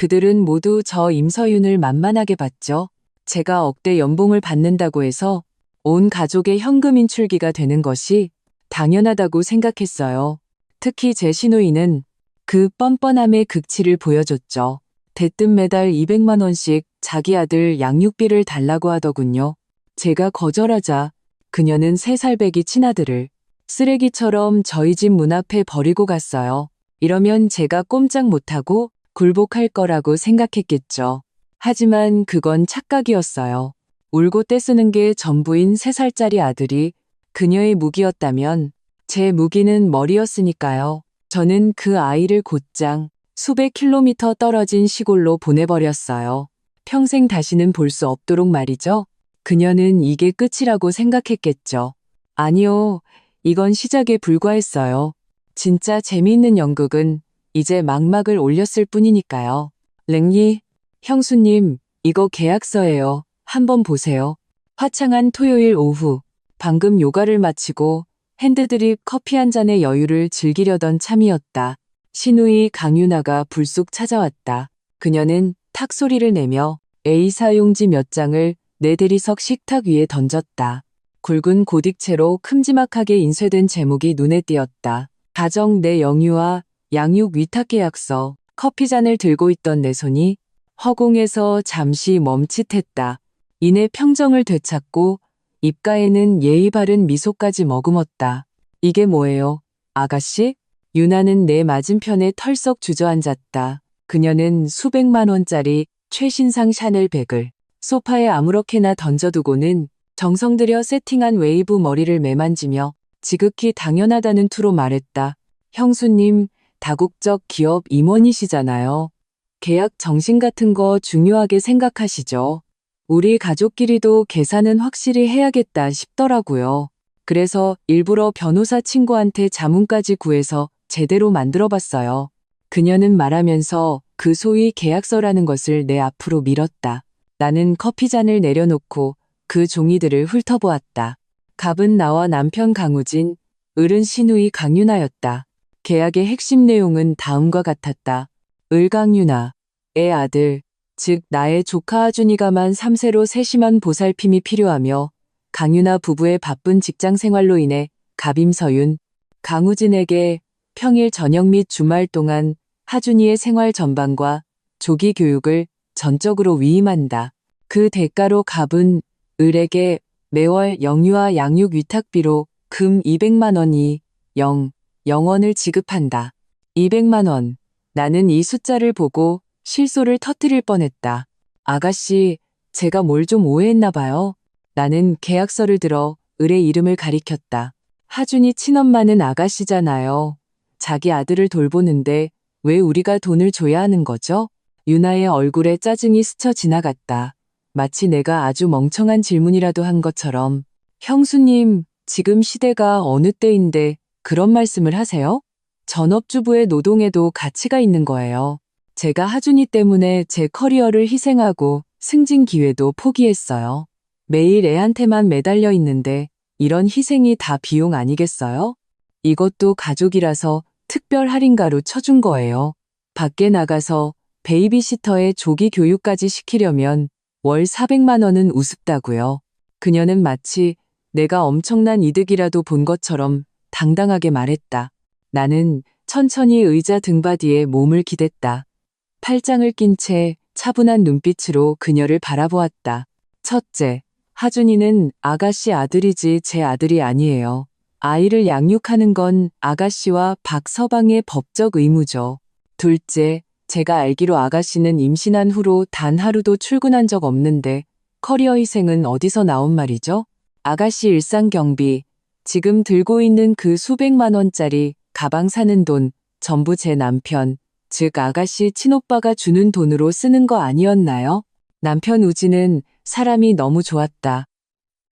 그들은 모두 저 임서윤을 만만하게 봤죠. 제가 억대 연봉을 받는다고 해서 온 가족의 현금 인출기가 되는 것이 당연하다고 생각했어요. 특히 제 시누이는 그 뻔뻔함의 극치를 보여줬죠. 대뜸 매달 200만 원씩 자기 아들 양육비를 달라고 하더군요. 제가 거절하자 그녀는 3살배기 친아들을 쓰레기처럼 저희 집 문 앞에 버리고 갔어요. 이러면 제가 꼼짝 못하고 굴복할 거라고 생각했겠죠. 하지만 그건 착각이었어요. 울고 떼쓰는 게 전부인 3살짜리 아들이 그녀의 무기였다면 제 무기는 머리였으니까요. 저는 그 아이를 곧장 수백 킬로미터 떨어진 시골로 보내버렸어요. 평생 다시는 볼 수 없도록 말이죠. 그녀는 이게 끝이라고 생각했겠죠. 아니요, 이건 시작에 불과했어요. 진짜 재미있는 연극은 이제 막막을 올렸을 뿐이니까요. 랭리, 형수님, 이거 계약서예요. 한번 보세요. 화창한 토요일 오후, 방금 요가를 마치고 핸드드립 커피 한 잔의 여유를 즐기려던 참이었다. 시누이 강윤아가 불쑥 찾아왔다. 그녀는 탁 소리를 내며 A사 용지 몇 장을 내 대리석 식탁 위에 던졌다. 굵은 고딕체로 큼지막하게 인쇄된 제목이 눈에 띄었다. 가정 내 영유아 양육 위탁 계약서. 커피잔을 들고 있던 내 손이 허공에서 잠시 멈칫했다. 이내 평정을 되찾고 입가에는 예의 바른 미소까지 머금었다. 이게 뭐예요, 아가씨? 유나는 내 맞은편에 털썩 주저앉았다. 그녀는 수백만 원짜리 최신상 샤넬 백을 소파에 아무렇게나 던져두고는 정성 들여 세팅한 웨이브 머리를 매만지며 지극히 당연하다는 투로 말했다. 형수님, 다국적 기업 임원이시잖아요. 계약 정신 같은 거 중요하게 생각하시죠. 우리 가족끼리도 계산은 확실히 해야겠다 싶더라고요. 그래서 일부러 변호사 친구한테 자문까지 구해서 제대로 만들어봤어요. 그녀는 말하면서 그 소위 계약서라는 것을 내 앞으로 밀었다. 나는 커피잔을 내려놓고 그 종이들을 훑어보았다. 갑은 나와 남편 강우진, 을은 시누이 강윤아였다. 계약의 핵심 내용은 다음과 같았다. 을 강윤아, 애 아들, 즉 나의 조카 아준이가 만 3세로 세심한 보살핌이 필요하며 강윤아 부부의 바쁜 직장 생활로 인해 갑임서윤, 강우진에게 평일 저녁 및 주말 동안 하준이의 생활 전반과 조기 교육을 전적으로 위임한다. 그 대가로 갑은 을에게 매월 영유아 양육 위탁비로 금 200만 원이 0원을 지급한다. 200만 원. 나는 이 숫자를 보고 실소를 터뜨릴 뻔했다. 아가씨, 제가 뭘 좀 오해했나 봐요. 나는 계약서를 들어 을의 이름을 가리켰다. 하준이 친엄마는 아가씨잖아요. 자기 아들을 돌보는데 왜 우리가 돈을 줘야 하는 거죠? 유나의 얼굴에 짜증이 스쳐 지나갔다. 마치 내가 아주 멍청한 질문이라도 한 것처럼. 형수님, 지금 시대가 어느 때인데 그런 말씀을 하세요? 전업주부의 노동에도 가치가 있는 거예요. 제가 하준이 때문에 제 커리어를 희생하고 승진 기회도 포기했어요. 매일 애한테만 매달려 있는데 이런 희생이 다 비용 아니겠어요? 이것도 가족이라서 특별 할인가로 쳐준 거예요. 밖에 나가서 베이비시터에 조기 교육까지 시키려면 월 400만 원은 우습다고요. 그녀는 마치 내가 엄청난 이득이라도 본 것처럼 당당하게 말했다. 나는 천천히 의자 등받이에 몸을 기댔다. 팔짱을 낀 채 차분한 눈빛으로 그녀를 바라보았다. 첫째, 하준이는 아가씨 아들이지 제 아들이 아니에요. 아이를 양육하는 건 아가씨와 박서방의 법적 의무죠. 둘째, 제가 알기로 아가씨는 임신한 후로 단 하루도 출근한 적 없는데 커리어 희생은 어디서 나온 말이죠? 아가씨 일상 경비, 지금 들고 있는 그 수백만 원짜리 가방 사는 돈 전부 제 남편, 즉 아가씨 친오빠가 주는 돈으로 쓰는 거 아니었나요? 남편 우진은 사람이 너무 좋았다.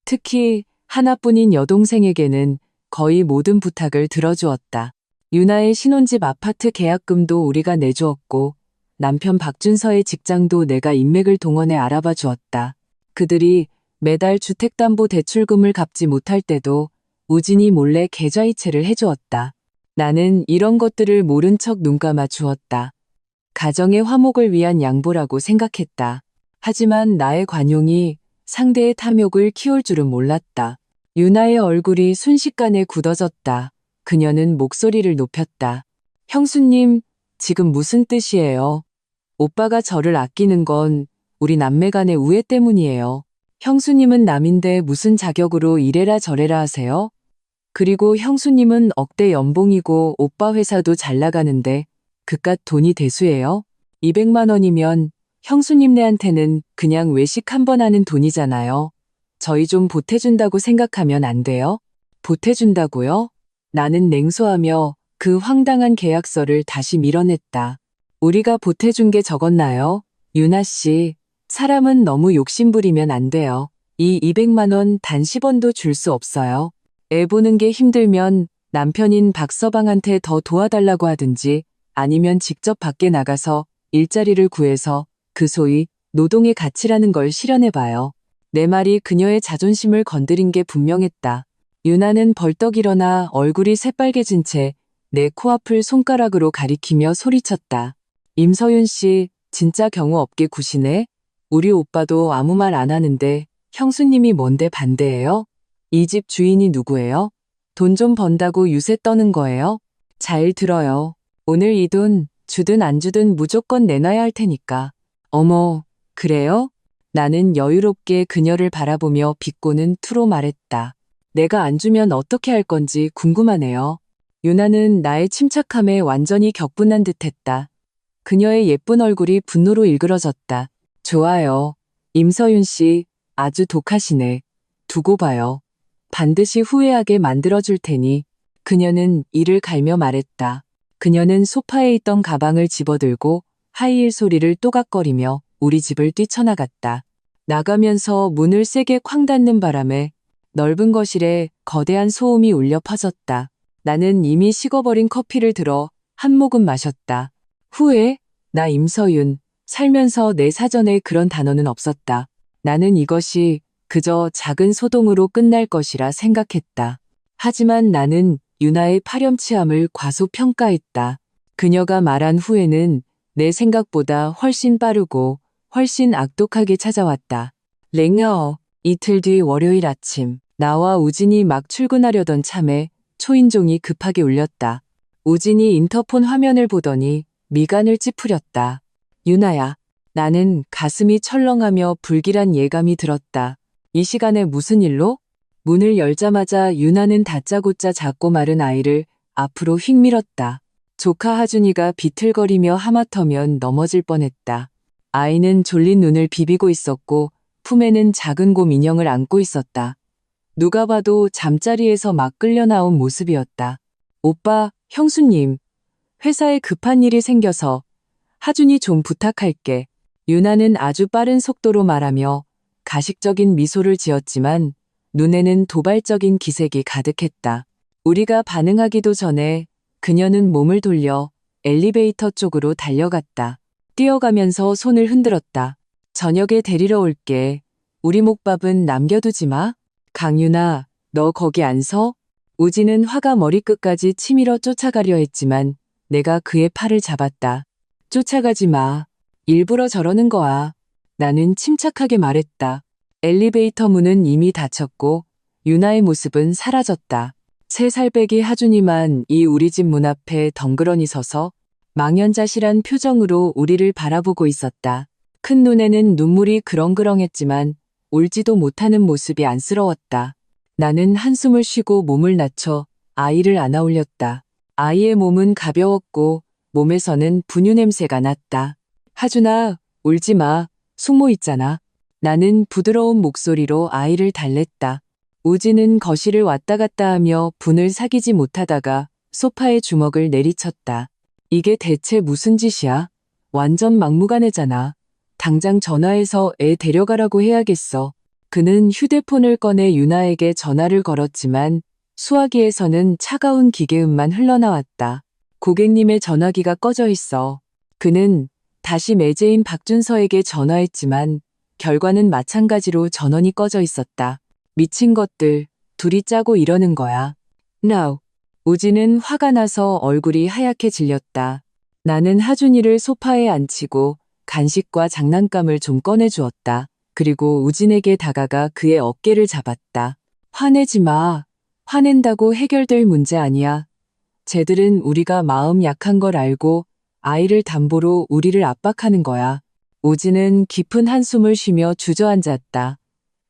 특히 하나뿐인 여동생에게는 거의 모든 부탁을 들어주었다. 유나의 신혼집 아파트 계약금도 우리가 내주었고 남편 박준서의 직장도 내가 인맥을 동원해 알아봐 주었다. 그들이 매달 주택담보대출금을 갚지 못할 때도 우진이 몰래 계좌이체를 해주었다. 나는 이런 것들을 모른 척 눈 감아 주었다. 가정의 화목을 위한 양보라고 생각했다. 하지만 나의 관용이 상대의 탐욕을 키울 줄은 몰랐다. 유나의 얼굴이 순식간에 굳어졌다. 그녀는 목소리를 높였다. 형수님, 지금 무슨 뜻이에요? 오빠가 저를 아끼는 건 우리 남매 간의 우애 때문이에요. 형수님은 남인데 무슨 자격으로 이래라 저래라 하세요? 그리고 형수님은 억대 연봉이고 오빠 회사도 잘 나가는데 그깟 돈이 대수예요? 200만 원이면 형수님네한테는 그냥 외식 한 번 하는 돈이잖아요. 저희 좀 보태준다고 생각하면 안 돼요? 보태준다고요? 나는 냉소하며 그 황당한 계약서를 다시 밀어냈다. 우리가 보태준 게 적었나요? 유나 씨, 사람은 너무 욕심부리면 안 돼요. 이 200만 원 단 10원도 줄 수 없어요. 애 보는 게 힘들면 남편인 박서방한테 더 도와달라고 하든지 아니면 직접 밖에 나가서 일자리를 구해서 그 소위 노동의 가치라는 걸 실현해봐요. 내 말이 그녀의 자존심을 건드린 게 분명했다. 유나는 벌떡 일어나 얼굴이 새빨개진 채 내 코앞을 손가락으로 가리키며 소리쳤다. 임서윤 씨, 진짜 경우 없게 구시네? 우리 오빠도 아무 말 안 하는데 형수님이 뭔데 반대해요? 이 집 주인이 누구예요? 돈 좀 번다고 유세 떠는 거예요? 잘 들어요. 오늘 이 돈 주든 안 주든 무조건 내놔야 할 테니까. 어머, 그래요? 나는 여유롭게 그녀를 바라보며 비꼬는 투로 말했다. 내가 안 주면 어떻게 할 건지 궁금하네요. 유나는 나의 침착함에 완전히 격분한 듯했다. 그녀의 예쁜 얼굴이 분노로 일그러졌다. 좋아요. 임서윤 씨, 아주 독하시네. 두고 봐요. 반드시 후회하게 만들어줄 테니. 그녀는 이를 갈며 말했다. 그녀는 소파에 있던 가방을 집어들고 하이힐 소리를 또각거리며 우리 집을 뛰쳐나갔다. 나가면서 문을 세게 쾅 닫는 바람에 넓은 거실에 거대한 소음이 울려 퍼졌다. 나는 이미 식어버린 커피를 들어 한 모금 마셨다. 후회? 나 임서윤. 살면서 내 사전에 그런 단어는 없었다. 나는 이것이 그저 작은 소동으로 끝날 것이라 생각했다. 하지만 나는 유나의 파렴치함을 과소평가했다. 그녀가 말한 후회는 내 생각보다 훨씬 빠르고 훨씬 악독하게 찾아왔다. 랭여, 이틀 뒤 월요일 아침, 나와 우진이 막 출근하려던 참에 초인종이 급하게 울렸다. 우진이 인터폰 화면을 보더니 미간을 찌푸렸다. 유나야. 나는 가슴이 철렁하며 불길한 예감이 들었다. 이 시간에 무슨 일로? 문을 열자마자 유나는 다짜고짜 작고 마른 아이를 앞으로 휙 밀었다. 조카 하준이가 비틀거리며 하마터면 넘어질 뻔했다. 아이는 졸린 눈을 비비고 있었고 품에는 작은 곰 인형을 안고 있었다. 누가 봐도 잠자리에서 막 끌려 나온 모습이었다. 오빠, 형수님, 회사에 급한 일이 생겨서 하준이 좀 부탁할게. 유나는 아주 빠른 속도로 말하며 가식적인 미소를 지었지만 눈에는 도발적인 기색이 가득했다. 우리가 반응하기도 전에 그녀는 몸을 돌려 엘리베이터 쪽으로 달려갔다. 뛰어가면서 손을 흔들었다. 저녁에 데리러 올게. 우리 목밥은 남겨두지 마. 강유나, 너 거기 안 서? 우진은 화가 머리끝까지 치밀어 쫓아가려 했지만 내가 그의 팔을 잡았다. 쫓아가지 마. 일부러 저러는 거야. 나는 침착하게 말했다. 엘리베이터 문은 이미 닫혔고 유나의 모습은 사라졌다. 3살배기 하준이만 이 우리 집 문 앞에 덩그러니 서서 망연자실한 표정으로 우리를 바라보고 있었다. 큰 눈에는 눈물이 그렁그렁했지만 울지도 못하는 모습이 안쓰러웠다. 나는 한숨을 쉬고 몸을 낮춰 아이를 안아 올렸다. 아이의 몸은 가벼웠고 몸에서는 분유 냄새가 났다. 하준아, 울지 마. 숙모 있잖아. 나는 부드러운 목소리로 아이를 달랬다. 우진은 거실을 왔다 갔다 하며 분을 사귀지 못하다가 소파에 주먹을 내리쳤다. 이게 대체 무슨 짓이야? 완전 막무가내잖아. 당장 전화해서 애 데려가라고 해야겠어. 그는 휴대폰을 꺼내 유나에게 전화를 걸었지만 수화기에서는 차가운 기계음만 흘러나왔다. 고객님의 전화기가 꺼져 있어. 그는 다시 매제인 박준서에게 전화했지만 결과는 마찬가지로 전원이 꺼져 있었다. 미친 것들, 둘이 짜고 이러는 거야. Now. 우진은 화가 나서 얼굴이 하얗게 질렸다. 나는 하준이를 소파에 앉히고 간식과 장난감을 좀 꺼내주었다. 그리고 우진에게 다가가 그의 어깨를 잡았다. 화내지 마. 화낸다고 해결될 문제 아니야. 쟤들은 우리가 마음 약한 걸 알고 아이를 담보로 우리를 압박하는 거야. 우진은 깊은 한숨을 쉬며 주저앉았다.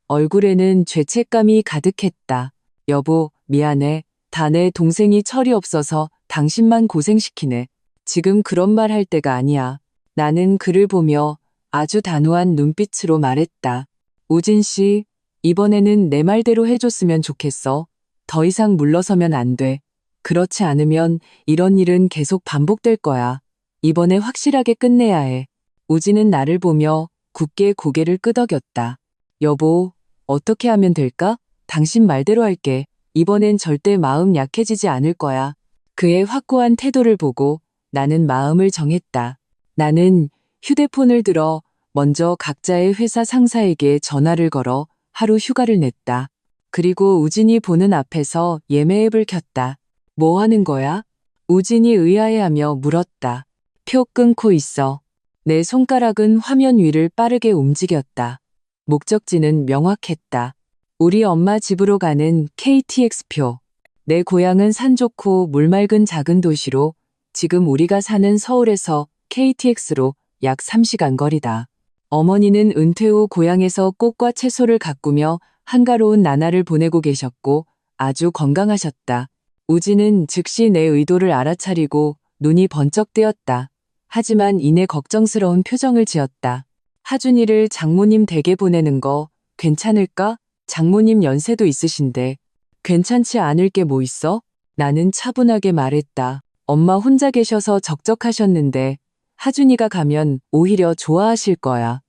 얼굴에는 죄책감이 가득했다. 여보, 미안해. 다 내 동생이 철이 없어서 당신만 고생시키네. 지금 그런 말 할 때가 아니야. 나는 그를 보며 아주 단호한 눈빛으로 말했다. 우진 씨, 이번에는 내 말대로 해줬으면 좋겠어. 더 이상 물러서면 안 돼. 그렇지 않으면 이런 일은 계속 반복될 거야. 이번에 확실하게 끝내야 해. 우진은 나를 보며 굳게 고개를 끄덕였다. 여보, 어떻게 하면 될까? 당신 말대로 할게. 이번엔 절대 마음 약해지지 않을 거야. 그의 확고한 태도를 보고 나는 마음을 정했다. 나는 휴대폰을 들어 먼저 각자의 회사 상사에게 전화를 걸어 하루 휴가를 냈다. 그리고 우진이 보는 앞에서 예매 앱을 켰다. 뭐 하는 거야? 우진이 의아해하며 물었다. 표 끊고 있어. 내 손가락은 화면 위를 빠르게 움직였다. 목적지는 명확했다. 우리 엄마 집으로 가는 KTX표. 내 고향은 산 좋고 물 맑은 작은 도시로 지금 우리가 사는 서울에서 KTX로 약 3시간 거리다. 어머니는 은퇴 후 고향에서 꽃과 채소를 가꾸며 한가로운 나날을 보내고 계셨고 아주 건강하셨다. 우진은 즉시 내 의도를 알아차리고 눈이 번쩍 뜨였다. 하지만 이내 걱정스러운 표정을 지었다. 하준이를 장모님 댁에 보내는 거 괜찮을까? 장모님 연세도 있으신데 괜찮지 않을 게 뭐 있어? 나는 차분하게 말했다. 엄마 혼자 계셔서 적적하셨는데 하준이가 가면 오히려 좋아하실 거야.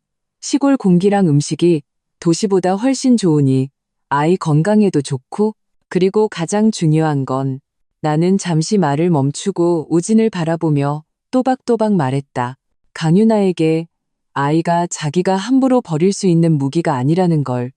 시골 공기랑 음식이 도시보다 훨씬 좋으니 아이 건강에도 좋고 그리고 가장 중요한 건 나는 잠시 말을 멈추고 우진을 바라보며 또박또박 말했다. 강윤아에게 아이가 자기가 함부로 버릴 수 있는 무기가 아니라는 걸.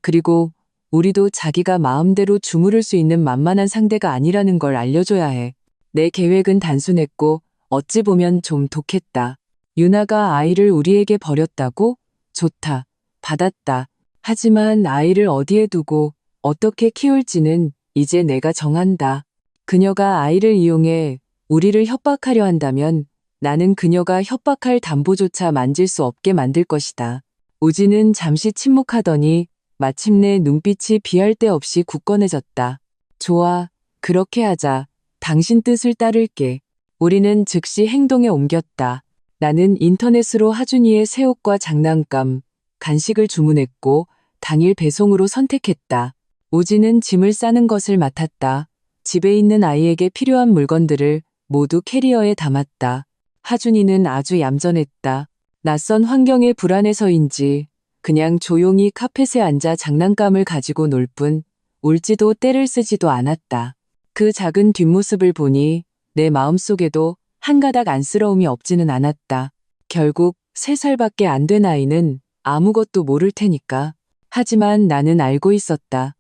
그리고 우리도 자기가 마음대로 주무를 수 있는 만만한 상대가 아니라는 걸 알려줘야 해. 내 계획은 단순했고 어찌 보면 좀 독했다. 유나가 아이를 우리에게 버렸다고? 좋다. 받았다. 하지만 아이를 어디에 두고 어떻게 키울지는 이제 내가 정한다. 그녀가 아이를 이용해 우리를 협박하려 한다면 나는 그녀가 협박할 담보조차 만질 수 없게 만들 것이다. 우진은 잠시 침묵하더니 마침내 눈빛이 비할 데 없이 굳건해졌다. 좋아, 그렇게 하자. 당신 뜻을 따를게. 우리는 즉시 행동에 옮겼다. 나는 인터넷으로 하준이의 새 옷과 장난감, 간식을 주문했고 당일 배송으로 선택했다. 우진은 짐을 싸는 것을 맡았다. 집에 있는 아이에게 필요한 물건들을 모두 캐리어에 담았다. 하준이는 아주 얌전했다. 낯선 환경에 불안해서인지 그냥 조용히 카펫에 앉아 장난감을 가지고 놀 뿐 울지도 떼를 쓰지도 않았다. 그 작은 뒷모습을 보니 내 마음속에도 한 가닥 안쓰러움이 없지는 않았다. 결국 3살밖에 안 된 아이는 아무것도 모를 테니까. 하지만 나는 알고 있었다.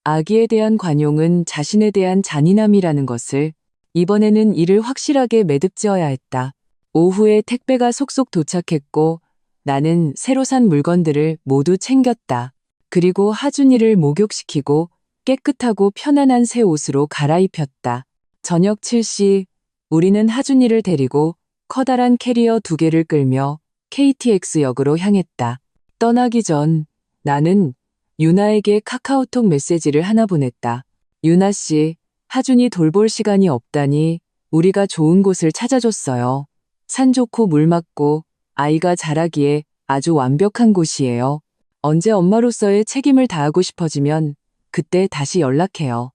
아기에 대한 관용은 자신에 대한 잔인함이라는 것을. 이번에는 이를 확실하게 매듭지어야 했다. 오후에 택배가 속속 도착했고 나는 새로 산 물건들을 모두 챙겼다. 그리고 하준이를 목욕시키고 깨끗하고 편안한 새 옷으로 갈아입혔다. 저녁 7시 우리는 하준이를 데리고 커다란 캐리어 2개를 끌며 KTX역으로 향했다. 떠나기 전 나는 유나에게 카카오톡 메시지를 하나 보냈다. 유나 씨, 하준이 돌볼 시간이 없다니 우리가 좋은 곳을 찾아줬어요. 산 좋고 물 맑고 아이가 자라기에 아주 완벽한 곳이에요. 언제 엄마로서의 책임을 다하고 싶어지면 그때 다시 연락해요.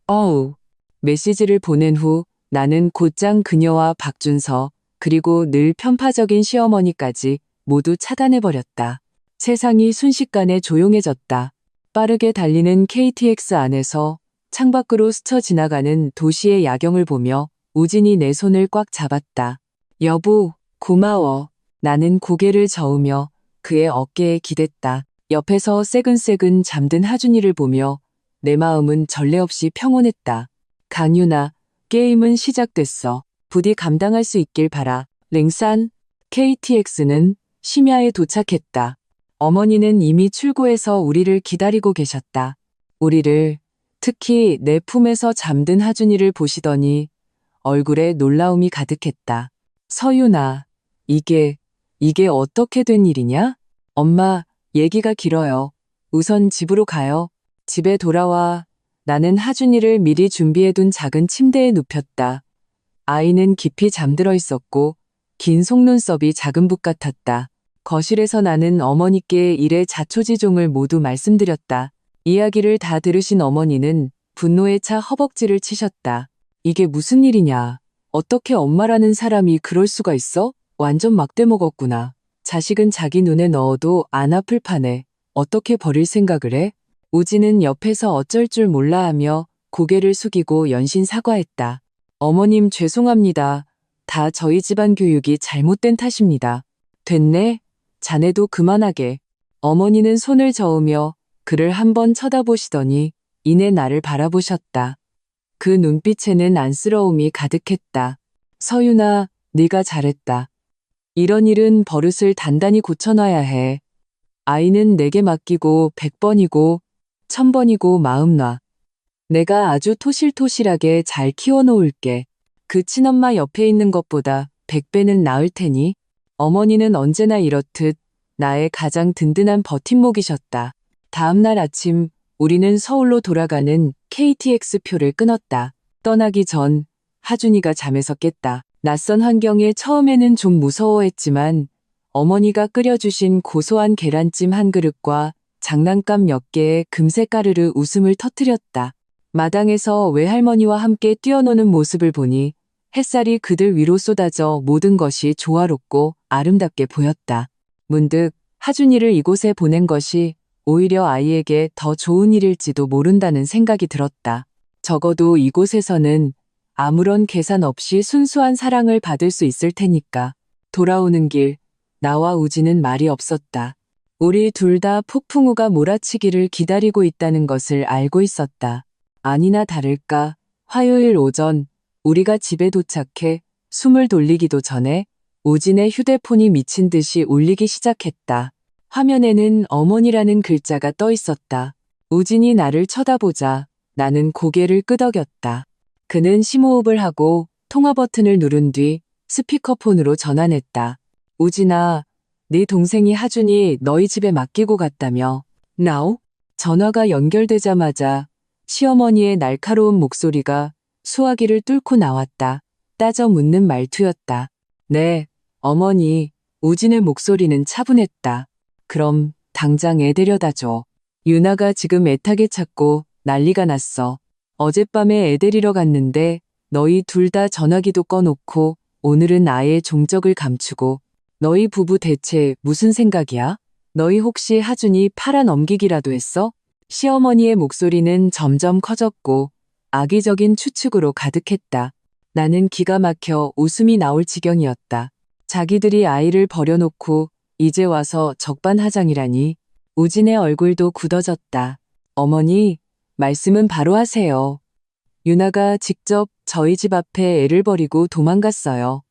어우. 메시지를 보낸 후 나는 곧장 그녀와 박준서 그리고 늘 편파적인 시어머니까지 모두 차단해버렸다. 세상이 순식간에 조용해졌다. 빠르게 달리는 KTX 안에서 창밖으로 스쳐 지나가는 도시의 야경을 보며 우진이 내 손을 꽉 잡았다. 여보, 고마워. 나는 고개를 저으며 그의 어깨에 기댔다. 옆에서 새근새근 잠든 하준이를 보며 내 마음은 전례 없이 평온했다. 강윤아, 게임은 시작됐어. 부디 감당할 수 있길 바라. 링산 KTX는 심야에 도착했다. 어머니는 이미 출구에서 우리를 기다리고 계셨다. 우리를, 특히 내 품에서 잠든 하준이를 보시더니 얼굴에 놀라움이 가득했다. 서윤아, 이게 어떻게 된 일이냐? 엄마, 얘기가 길어요. 우선 집으로 가요. 집에 돌아와. 나는 하준이를 미리 준비해둔 작은 침대에 눕혔다. 아이는 깊이 잠들어 있었고 긴 속눈썹이 작은 붓 같았다. 거실에서 나는 어머니께 일의 자초지종을 모두 말씀드렸다. 이야기를 다 들으신 어머니는 분노에 차 허벅지를 치셨다. 이게 무슨 일이냐? 어떻게 엄마라는 사람이 그럴 수가 있어? 완전 막대 먹었구나. 자식은 자기 눈에 넣어도 안 아플 판에 어떻게 버릴 생각을 해? 우진은 옆에서 어쩔 줄 몰라 하며 고개를 숙이고 연신 사과했다. 어머님 죄송합니다. 다 저희 집안 교육이 잘못된 탓입니다. 됐네? 자네도 그만하게. 어머니는 손을 저으며 그를 한번 쳐다보시더니 이내 나를 바라보셨다. 그 눈빛에는 안쓰러움이 가득했다. 서윤아, 네가 잘했다. 이런 일은 버릇을 단단히 고쳐놔야 해. 아이는 내게 맡기고 100번이고 1000번이고 마음 놔. 내가 아주 토실토실하게 잘 키워놓을게. 그 친엄마 옆에 있는 것보다 100배는 나을 테니. 어머니는 언제나 이렇듯 나의 가장 든든한 버팀목이셨다. 다음 날 아침 우리는 서울로 돌아가는 KTX 표를 끊었다. 떠나기 전 하준이가 잠에서 깼다. 낯선 환경에 처음에는 좀 무서워했지만 어머니가 끓여주신 고소한 계란찜 한 그릇과 장난감 몇 개에 금세 까르르 웃음을 터뜨렸다. 마당에서 외할머니와 함께 뛰어노는 모습을 보니 햇살이 그들 위로 쏟아져 모든 것이 조화롭고 아름답게 보였다. 문득 하준이를 이곳에 보낸 것이 오히려 아이에게 더 좋은 일일지도 모른다는 생각이 들었다. 적어도 이곳에서는 아무런 계산 없이 순수한 사랑을 받을 수 있을 테니까. 돌아오는 길, 나와 우진은 말이 없었다. 우리 둘 다 폭풍우가 몰아치기를 기다리고 있다는 것을 알고 있었다. 아니나 다를까, 화요일 오전, 우리가 집에 도착해 숨을 돌리기도 전에 우진의 휴대폰이 미친 듯이 울리기 시작했다. 화면에는 어머니라는 글자가 떠 있었다. 우진이 나를 쳐다보자 나는 고개를 끄덕였다. 그는 심호흡을 하고 통화 버튼을 누른 뒤 스피커폰으로 전환했다. 우진아, 네 동생이 하준이 너희 집에 맡기고 갔다며. 나오? 전화가 연결되자마자 시어머니의 날카로운 목소리가 수화기를 뚫고 나왔다. 따져 묻는 말투였다. 네, 어머니. 우진의 목소리는 차분했다. 그럼 당장 애 데려다 줘. 유나가 지금 애타게 찾고 난리가 났어. 어젯밤에 애 데리러 갔는데 너희 둘 다 전화기도 꺼놓고 오늘은 아예 종적을 감추고. 너희 부부 대체 무슨 생각이야? 너희 혹시 하준이 팔아넘기기라도 했어? 시어머니의 목소리는 점점 커졌고 악의적인 추측으로 가득했다. 나는 기가 막혀 웃음이 나올 지경이었다. 자기들이 아이를 버려놓고 이제 와서 적반하장이라니. 우진의 얼굴도 굳어졌다. 어머니, 말씀은 바로 하세요. 유나가 직접 저희 집 앞에 애를 버리고 도망갔어요.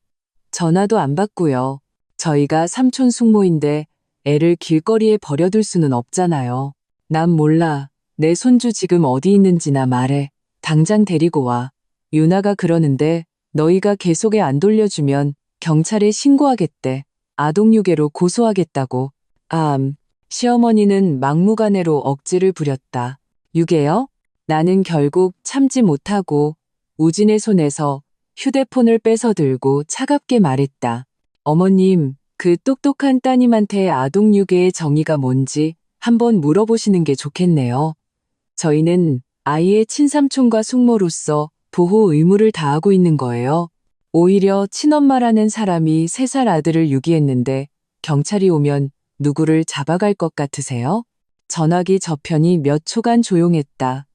전화도 안 받고요. 저희가 삼촌 숙모인데 애를 길거리에 버려둘 수는 없잖아요. 난 몰라. 내 손주 지금 어디 있는지나 말해. 당장 데리고 와. 유나가 그러는데 너희가 계속 애 안 돌려주면 경찰에 신고하겠대. 아동유괴로 고소하겠다고. 시어머니는 막무가내로 억지를 부렸다. 유괴요? 나는 결국 참지 못하고 우진의 손에서 휴대폰을 뺏어 들고 차갑게 말했다. 어머님, 그 똑똑한 따님한테 아동유괴의 정의가 뭔지 한번 물어보시는 게 좋겠네요. 저희는 아이의 친삼촌과 숙모로서 보호 의무를 다하고 있는 거예요. 오히려 친엄마라는 사람이 3살 아들을 유기했는데 경찰이 오면 누구를 잡아갈 것 같으세요? 전화기 저편이 몇 초간 조용했다.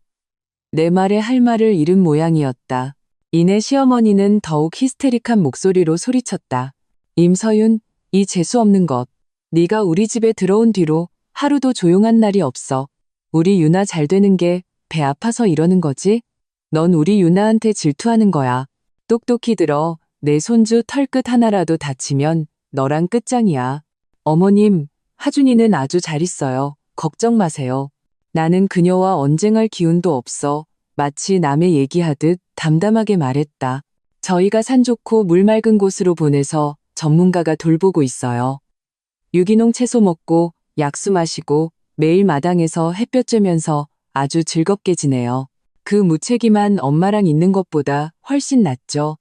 내 말에 할 말을 잃은 모양이었다. 이내 시어머니는 더욱 히스테릭한 목소리로 소리쳤다. 임서윤, 이 재수없는 것. 네가 우리 집에 들어온 뒤로 하루도 조용한 날이 없어. 우리 유나 잘 되는 게 배 아파서 이러는 거지? 넌 우리 유나한테 질투하는 거야. 똑똑히 들어. 내 손주 털끝 하나라도 다치면 너랑 끝장이야. 어머님, 하준이는 아주 잘 있어요. 걱정 마세요. 나는 그녀와 언쟁할 기운도 없어 마치 남의 얘기하듯 담담하게 말했다. 저희가 산 좋고 물 맑은 곳으로 보내서 전문가가 돌보고 있어요. 유기농 채소 먹고 약수 마시고 매일 마당에서 햇볕 쬐면서 아주 즐겁게 지내요. 그 무책임한 엄마랑 있는 것보다 훨씬 낫죠.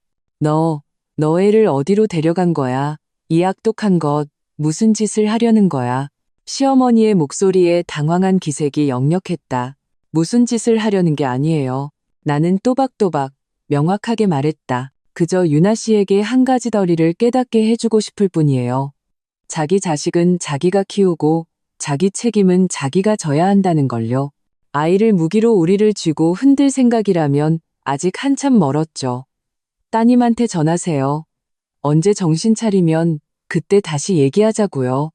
너 애를 어디로 데려간 거야? 이 악독한 것, 무슨 짓을 하려는 거야? 시어머니의 목소리에 당황한 기색이 역력했다. 무슨 짓을 하려는 게 아니에요. 나는 또박또박 명확하게 말했다. 그저 유나 씨에게 한 가지 덜이를 깨닫게 해주고 싶을 뿐이에요. 자기 자식은 자기가 키우고 자기 책임은 자기가 져야 한다는 걸요. 아이를 무기로 우리를 쥐고 흔들 생각이라면 아직 한참 멀었죠. 따님한테 전하세요. 언제 정신 차리면 그때 다시 얘기하자고요.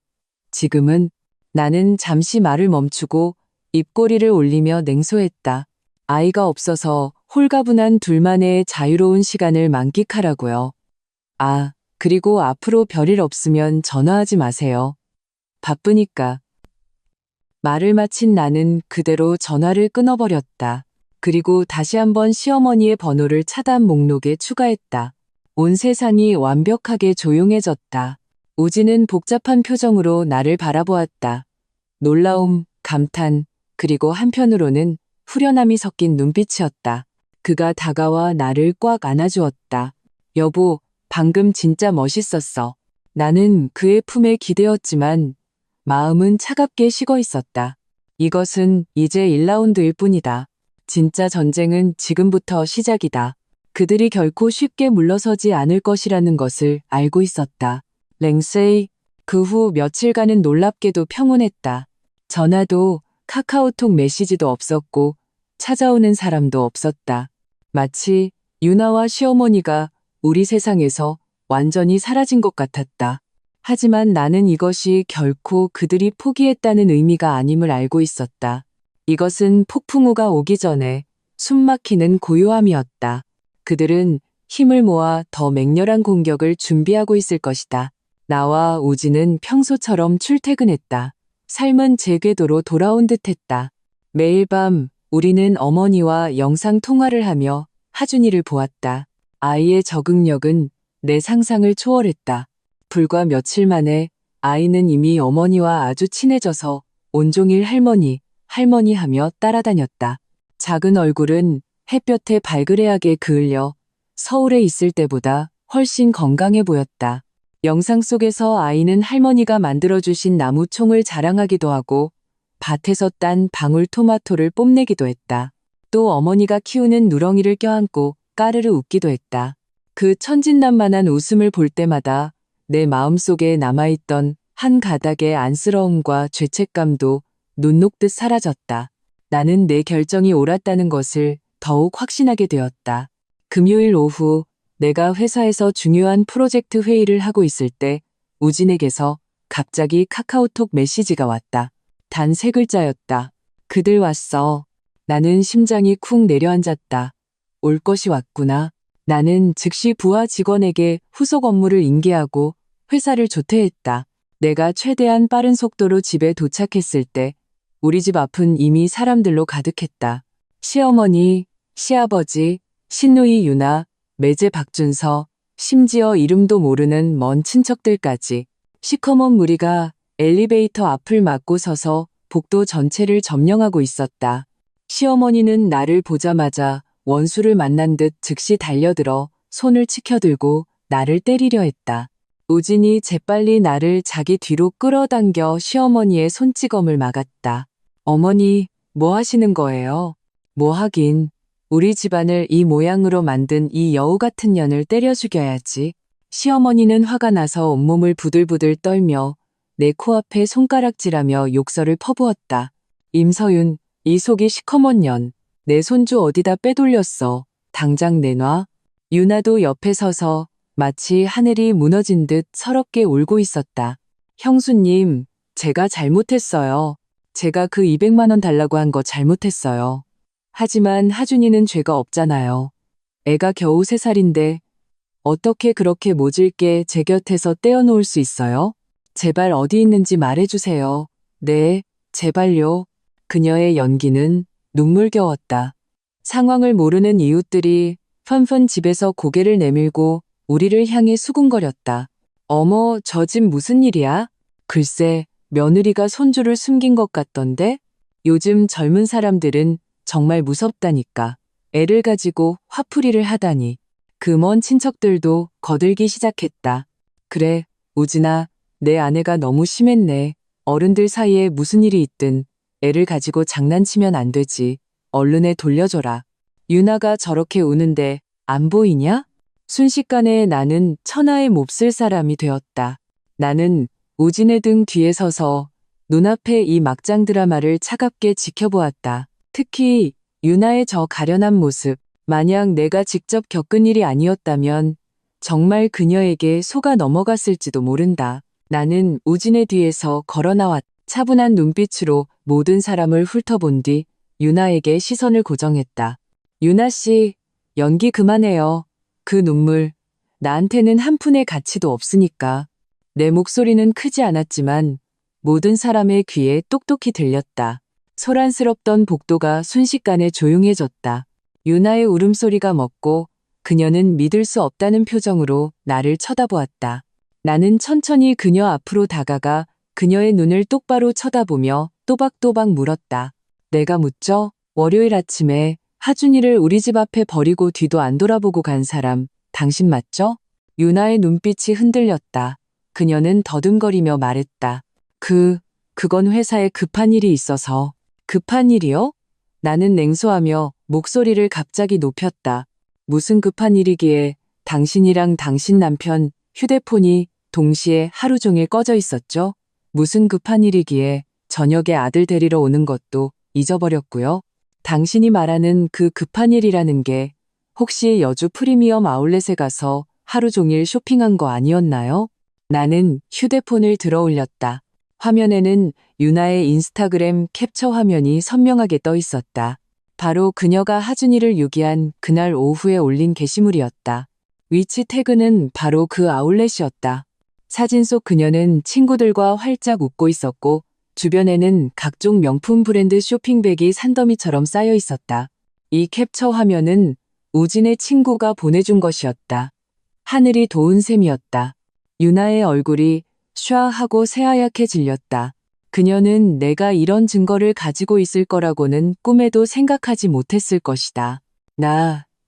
지금은 나는 잠시 말을 멈추고 입꼬리를 올리며 냉소했다. 아이가 없어서 홀가분한 둘만의 자유로운 시간을 만끽하라고요. 아, 그리고 앞으로 별일 없으면 전화하지 마세요. 바쁘니까. 말을 마친 나는 그대로 전화를 끊어버렸다. 그리고 다시 한번 시어머니의 번호를 차단 목록에 추가했다. 온 세상이 완벽하게 조용해졌다. 우진은 복잡한 표정으로 나를 바라보았다. 놀라움, 감탄, 그리고 한편으로는 후련함이 섞인 눈빛이었다. 그가 다가와 나를 꽉 안아주었다. 여보, 방금 진짜 멋있었어. 나는 그의 품에 기대었지만 마음은 차갑게 식어 있었다. 이것은 이제 1라운드일 뿐이다. 진짜 전쟁은 지금부터 시작이다. 그들이 결코 쉽게 물러서지 않을 것이라는 것을 알고 있었다. 랭세이, 그 후 며칠간은 놀랍게도 평온했다. 전화도 카카오톡 메시지도 없었고 찾아오는 사람도 없었다. 마치 유나와 시어머니가 우리 세상에서 완전히 사라진 것 같았다. 하지만 나는 이것이 결코 그들이 포기했다는 의미가 아님을 알고 있었다. 이것은 폭풍우가 오기 전에 숨막히는 고요함이었다. 그들은 힘을 모아 더 맹렬한 공격을 준비하고 있을 것이다. 나와 우진은 평소처럼 출퇴근했다. 삶은 제 궤도로 돌아온 듯했다. 매일 밤 우리는 어머니와 영상 통화를 하며 하준이를 보았다. 아이의 적응력은 내 상상을 초월했다. 불과 며칠 만에 아이는 이미 어머니와 아주 친해져서 온종일 할머니, 할머니 하며 따라다녔다. 작은 얼굴은 햇볕에 발그레하게 그을려 서울에 있을 때보다 훨씬 건강해 보였다. 영상 속에서 아이는 할머니가 만들어주신 나무총을 자랑하기도 하고 밭에서 딴 방울토마토를 뽐내기도 했다. 또 어머니가 키우는 누렁이를 껴안고 까르르 웃기도 했다. 그 천진난만한 웃음을 볼 때마다 내 마음속에 남아있던 한 가닥의 안쓰러움과 죄책감도 눈 녹듯 사라졌다. 나는 내 결정이 옳았다는 것을 더욱 확신하게 되었다. 금요일 오후 내가 회사에서 중요한 프로젝트 회의를 하고 있을 때 우진에게서 갑자기 카카오톡 메시지가 왔다. 단 3글자였다. 그들 왔어. 나는 심장이 쿵 내려앉았다. 올 것이 왔구나. 나는 즉시 부하 직원에게 후속 업무를 인계하고 회사를 조퇴했다. 내가 최대한 빠른 속도로 집에 도착했을 때 우리 집 앞은 이미 사람들로 가득했다. 시어머니, 시아버지, 신누이 유나, 매제 박준서, 심지어 이름도 모르는 먼 친척들까지 시커먼 무리가 엘리베이터 앞을 막고 서서 복도 전체를 점령하고 있었다. 시어머니는 나를 보자마자 원수를 만난 듯 즉시 달려들어 손을 치켜들고 나를 때리려 했다. 우진이 재빨리 나를 자기 뒤로 끌어당겨 시어머니의 손찌검을 막았다. 어머니, 뭐 하시는 거예요? 뭐 하긴. 우리 집안을 이 모양으로 만든 이 여우 같은 년을 때려 죽여야지. 시어머니는 화가 나서 온몸을 부들부들 떨며 내 코앞에 손가락질하며 욕설을 퍼부었다. 임서윤, 이 속이 시커먼 년. 내 손주 어디다 빼돌렸어. 당장 내놔. 유나도 옆에 서서 마치 하늘이 무너진 듯 서럽게 울고 있었다. 형수님, 제가 잘못했어요. 제가 그 200만 원 달라고 한 거 잘못했어요. 하지만 하준이는 죄가 없잖아요. 애가 겨우 3살인데 어떻게 그렇게 모질게 제 곁에서 떼어놓을 수 있어요? 제발 어디 있는지 말해주세요. 네, 제발요. 그녀의 연기는 눈물겨웠다. 상황을 모르는 이웃들이 펀펀 집에서 고개를 내밀고 우리를 향해 수군거렸다. 어머, 저 집 무슨 일이야? 글쎄, 며느리가 손주를 숨긴 것 같던데? 요즘 젊은 사람들은 정말 무섭다니까. 애를 가지고 화풀이를 하다니. 그 먼 친척들도 거들기 시작했다. 그래, 우진아, 내 아내가 너무 심했네. 어른들 사이에 무슨 일이 있든 애를 가지고 장난치면 안 되지. 얼른 애 돌려줘라. 유나가 저렇게 우는데 안 보이냐? 순식간에 나는 천하의 몹쓸 사람이 되었다. 나는 우진의 등 뒤에 서서 눈앞에 이 막장 드라마를 차갑게 지켜보았다. 특히 유나의 저 가련한 모습, 만약 내가 직접 겪은 일이 아니었다면 정말 그녀에게 속아 넘어갔을지도 모른다. 나는 우진의 뒤에서 걸어 나왔. 차분한 눈빛으로 모든 사람을 훑어본 뒤 유나에게 시선을 고정했다. 유나 씨, 연기 그만해요. 그 눈물, 나한테는 한 푼의 가치도 없으니까. 내 목소리는 크지 않았지만 모든 사람의 귀에 똑똑히 들렸다. 소란스럽던 복도가 순식간에 조용해졌다. 유나의 울음소리가 멎고 그녀는 믿을 수 없다는 표정으로 나를 쳐다보았다. 나는 천천히 그녀 앞으로 다가가 그녀의 눈을 똑바로 쳐다보며 또박또박 물었다. 내가 묻죠? 월요일 아침에 하준이를 우리 집 앞에 버리고 뒤도 안 돌아보고 간 사람, 당신 맞죠? 유나의 눈빛이 흔들렸다. 그녀는 더듬거리며 말했다. 그건 회사에 급한 일이 있어서. 급한 일이요? 나는 냉소하며 목소리를 갑자기 높였다. 무슨 급한 일이기에 당신이랑 당신 남편 휴대폰이 동시에 하루 종일 꺼져 있었죠? 무슨 급한 일이기에 저녁에 아들 데리러 오는 것도 잊어버렸고요. 당신이 말하는 그 급한 일이라는 게 혹시 여주 프리미엄 아울렛에 가서 하루 종일 쇼핑한 거 아니었나요? 나는 휴대폰을 들어 올렸다. 화면에는 유나의 인스타그램 캡처 화면이 선명하게 떠 있었다. 바로 그녀가 하준이를 유기한 그날 오후에 올린 게시물이었다. 위치 태그는 바로 그 아울렛이었다. 사진 속 그녀는 친구들과 활짝 웃고 있었고 주변에는 각종 명품 브랜드 쇼핑백이 산더미처럼 쌓여 있었다. 이 캡처 화면은 우진의 친구가 보내준 것이었다. 하늘이 도운 셈이었다. 유나의 얼굴이 샤 하고 새하얗게 질렸다. 그녀는 내가 이런 증거를 가지고 있을 거라고는 꿈에도 생각하지 못했을 것이다.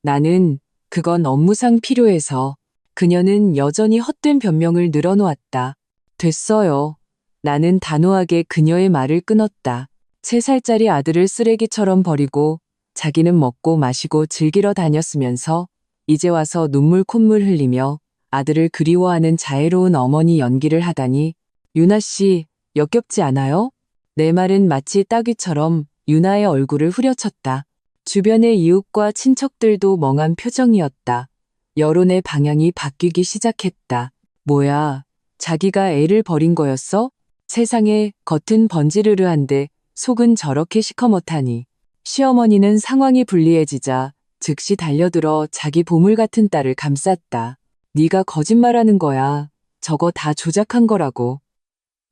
나는 그건 업무상 필요해서. 그녀는 여전히 헛된 변명을 늘어놓았다. 됐어요. 나는 단호하게 그녀의 말을 끊었다. 3살짜리 아들을 쓰레기처럼 버리고 자기는 먹고 마시고 즐기러 다녔으면서 이제 와서 눈물 콧물 흘리며 아들을 그리워하는 자애로운 어머니 연기를 하다니. 유나 씨, 역겹지 않아요? 내 말은 마치 따귀처럼 유나의 얼굴을 후려쳤다. 주변의 이웃과 친척들도 멍한 표정이었다. 여론의 방향이 바뀌기 시작했다. 뭐야, 자기가 애를 버린 거였어? 세상에 겉은 번지르르한데 속은 저렇게 시커멓다니. 시어머니는 상황이 불리해지자 즉시 달려들어 자기 보물 같은 딸을 감쌌다. 네가 거짓말하는 거야. 저거 다 조작한 거라고.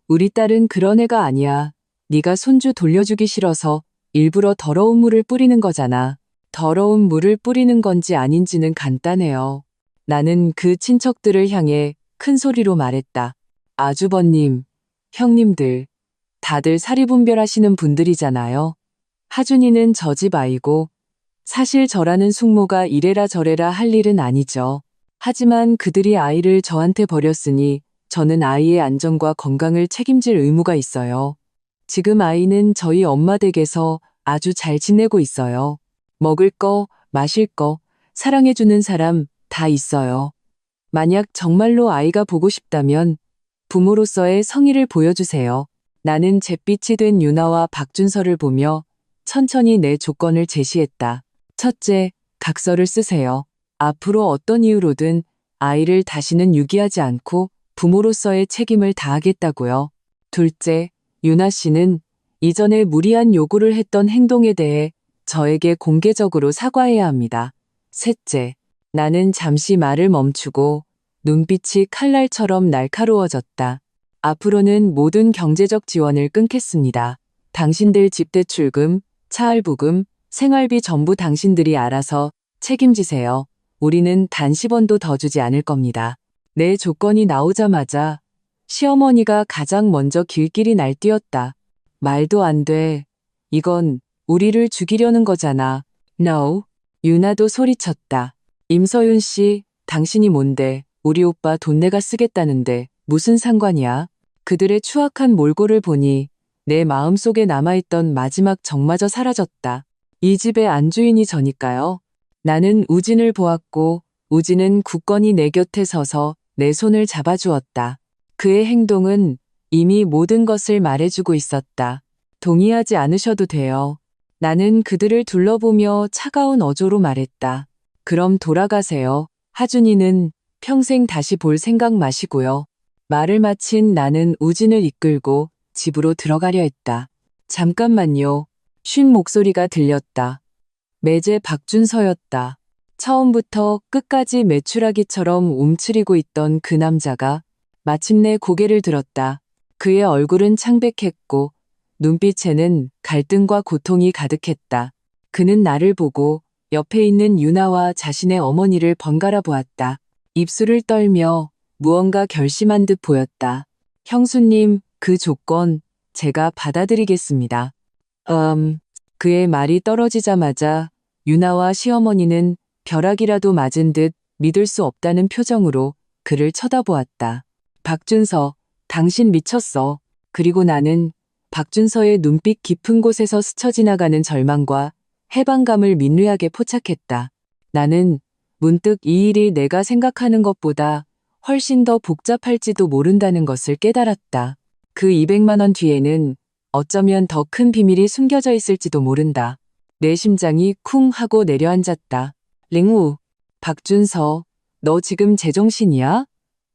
우리 딸은 그런 애가 아니야. 네가 손주 돌려주기 싫어서 일부러 더러운 물을 뿌리는 거잖아. 더러운 물을 뿌리는 건지 아닌지는 간단해요. 나는 그 친척들을 향해 큰 소리로 말했다. 아주버님, 형님들, 다들 사리분별하시는 분들이잖아요. 하준이는 저 집 아이고 사실 저라는 숙모가 이래라 저래라 할 일은 아니죠. 하지만 그들이 아이를 저한테 버렸으니 저는 아이의 안전과 건강을 책임질 의무가 있어요. 지금 아이는 저희 엄마 댁에서 아주 잘 지내고 있어요. 먹을 거, 마실 거, 사랑해주는 사람 다 있어요. 만약 정말로 아이가 보고 싶다면 부모로서의 성의를 보여주세요. 나는 잿빛이 된 유나와 박준서를 보며 천천히 내 조건을 제시했다. 첫째, 각서를 쓰세요. 앞으로 어떤 이유로든 아이를 다시는 유기하지 않고 부모로서의 책임을 다하겠다고요. 둘째, 유나 씨는 이전에 무리한 요구를 했던 행동에 대해 저에게 공개적으로 사과해야 합니다. 셋째, 나는 잠시 말을 멈추고 눈빛이 칼날처럼 날카로워졌다. 앞으로는 모든 경제적 지원을 끊겠습니다. 당신들 집대출금, 차알부금, 생활비 전부 당신들이 알아서 책임지세요. 우리는 단 10원도 더 주지 않을 겁니다. 내 조건이 나오자마자 시어머니가 가장 먼저 길길이 날뛰었다. 말도 안 돼. 이건 우리를 죽이려는 거잖아. No. 유나도 소리쳤다. 임서윤 씨, 당신이 뭔데? 우리 오빠 돈 내가 쓰겠다는데 무슨 상관이야? 그들의 추악한 몰골을 보니 내 마음속에 남아있던 마지막 정마저 사라졌다. 이 집의 안주인이 저니까요. 나는 우진을 보았고 우진은 굳건히 내 곁에 서서 내 손을 잡아주었다. 그의 행동은 이미 모든 것을 말해주고 있었다. 동의하지 않으셔도 돼요. 나는 그들을 둘러보며 차가운 어조로 말했다. 그럼 돌아가세요. 하준이는 평생 다시 볼 생각 마시고요. 말을 마친 나는 우진을 이끌고 집으로 들어가려 했다. 잠깐만요. 쉰 목소리가 들렸다. 매제 박준서였다. 처음부터 끝까지 메추라기처럼 움츠리고 있던 그 남자가 마침내 고개를 들었다. 그의 얼굴은 창백했고 눈빛에는 갈등과 고통이 가득했다. 그는 나를 보고 옆에 있는 유나와 자신의 어머니를 번갈아 보았다. 입술을 떨며 무언가 결심한 듯 보였다. 형수님, 그 조건 제가 받아들이겠습니다. 그의 말이 떨어지자마자 유나와 시어머니는 벼락이라도 맞은 듯 믿을 수 없다는 표정으로 그를 쳐다보았다. 박준서, 당신 미쳤어. 그리고 나는 박준서의 눈빛 깊은 곳에서 스쳐 지나가는 절망과 해방감을 민뇌하게 포착했다. 나는 문득 이 일이 내가 생각하는 것보다 훨씬 더 복잡할지도 모른다는 것을 깨달았다. 그 200만 원 뒤에는 어쩌면 더 큰 비밀이 숨겨져 있을지도 모른다. 내 심장이 쿵 하고 내려앉았다. 링우, 박준서, 너 지금 제정신이야?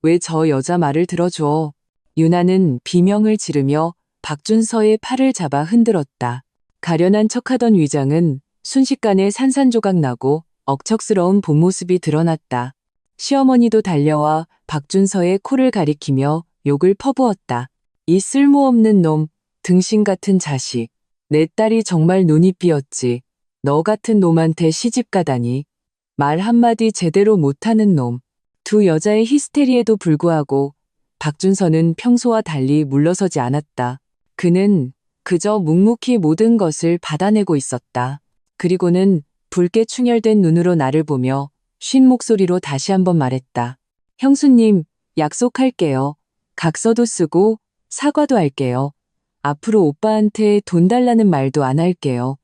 왜 저 여자 말을 들어줘? 유나는 비명을 지르며 박준서의 팔을 잡아 흔들었다. 가련한 척하던 위장은 순식간에 산산조각 나고 억척스러운 본 모습이 드러났다. 시어머니도 달려와 박준서의 코를 가리키며 욕을 퍼부었다. 이 쓸모없는 놈, 등신 같은 자식. 내 딸이 정말 눈이 삐었지. 너 같은 놈한테 시집 가다니. 말 한마디 제대로 못하는 놈. 두 여자의 히스테리에도 불구하고 박준서는 평소와 달리 물러서지 않았다. 그는 그저 묵묵히 모든 것을 받아내고 있었다. 그리고는 붉게 충혈된 눈으로 나를 보며 쉰 목소리로 다시 한번 말했다. 형수님, 약속할게요. 각서도 쓰고 사과도 할게요. 앞으로 오빠한테 돈 달라는 말도 안 할게요.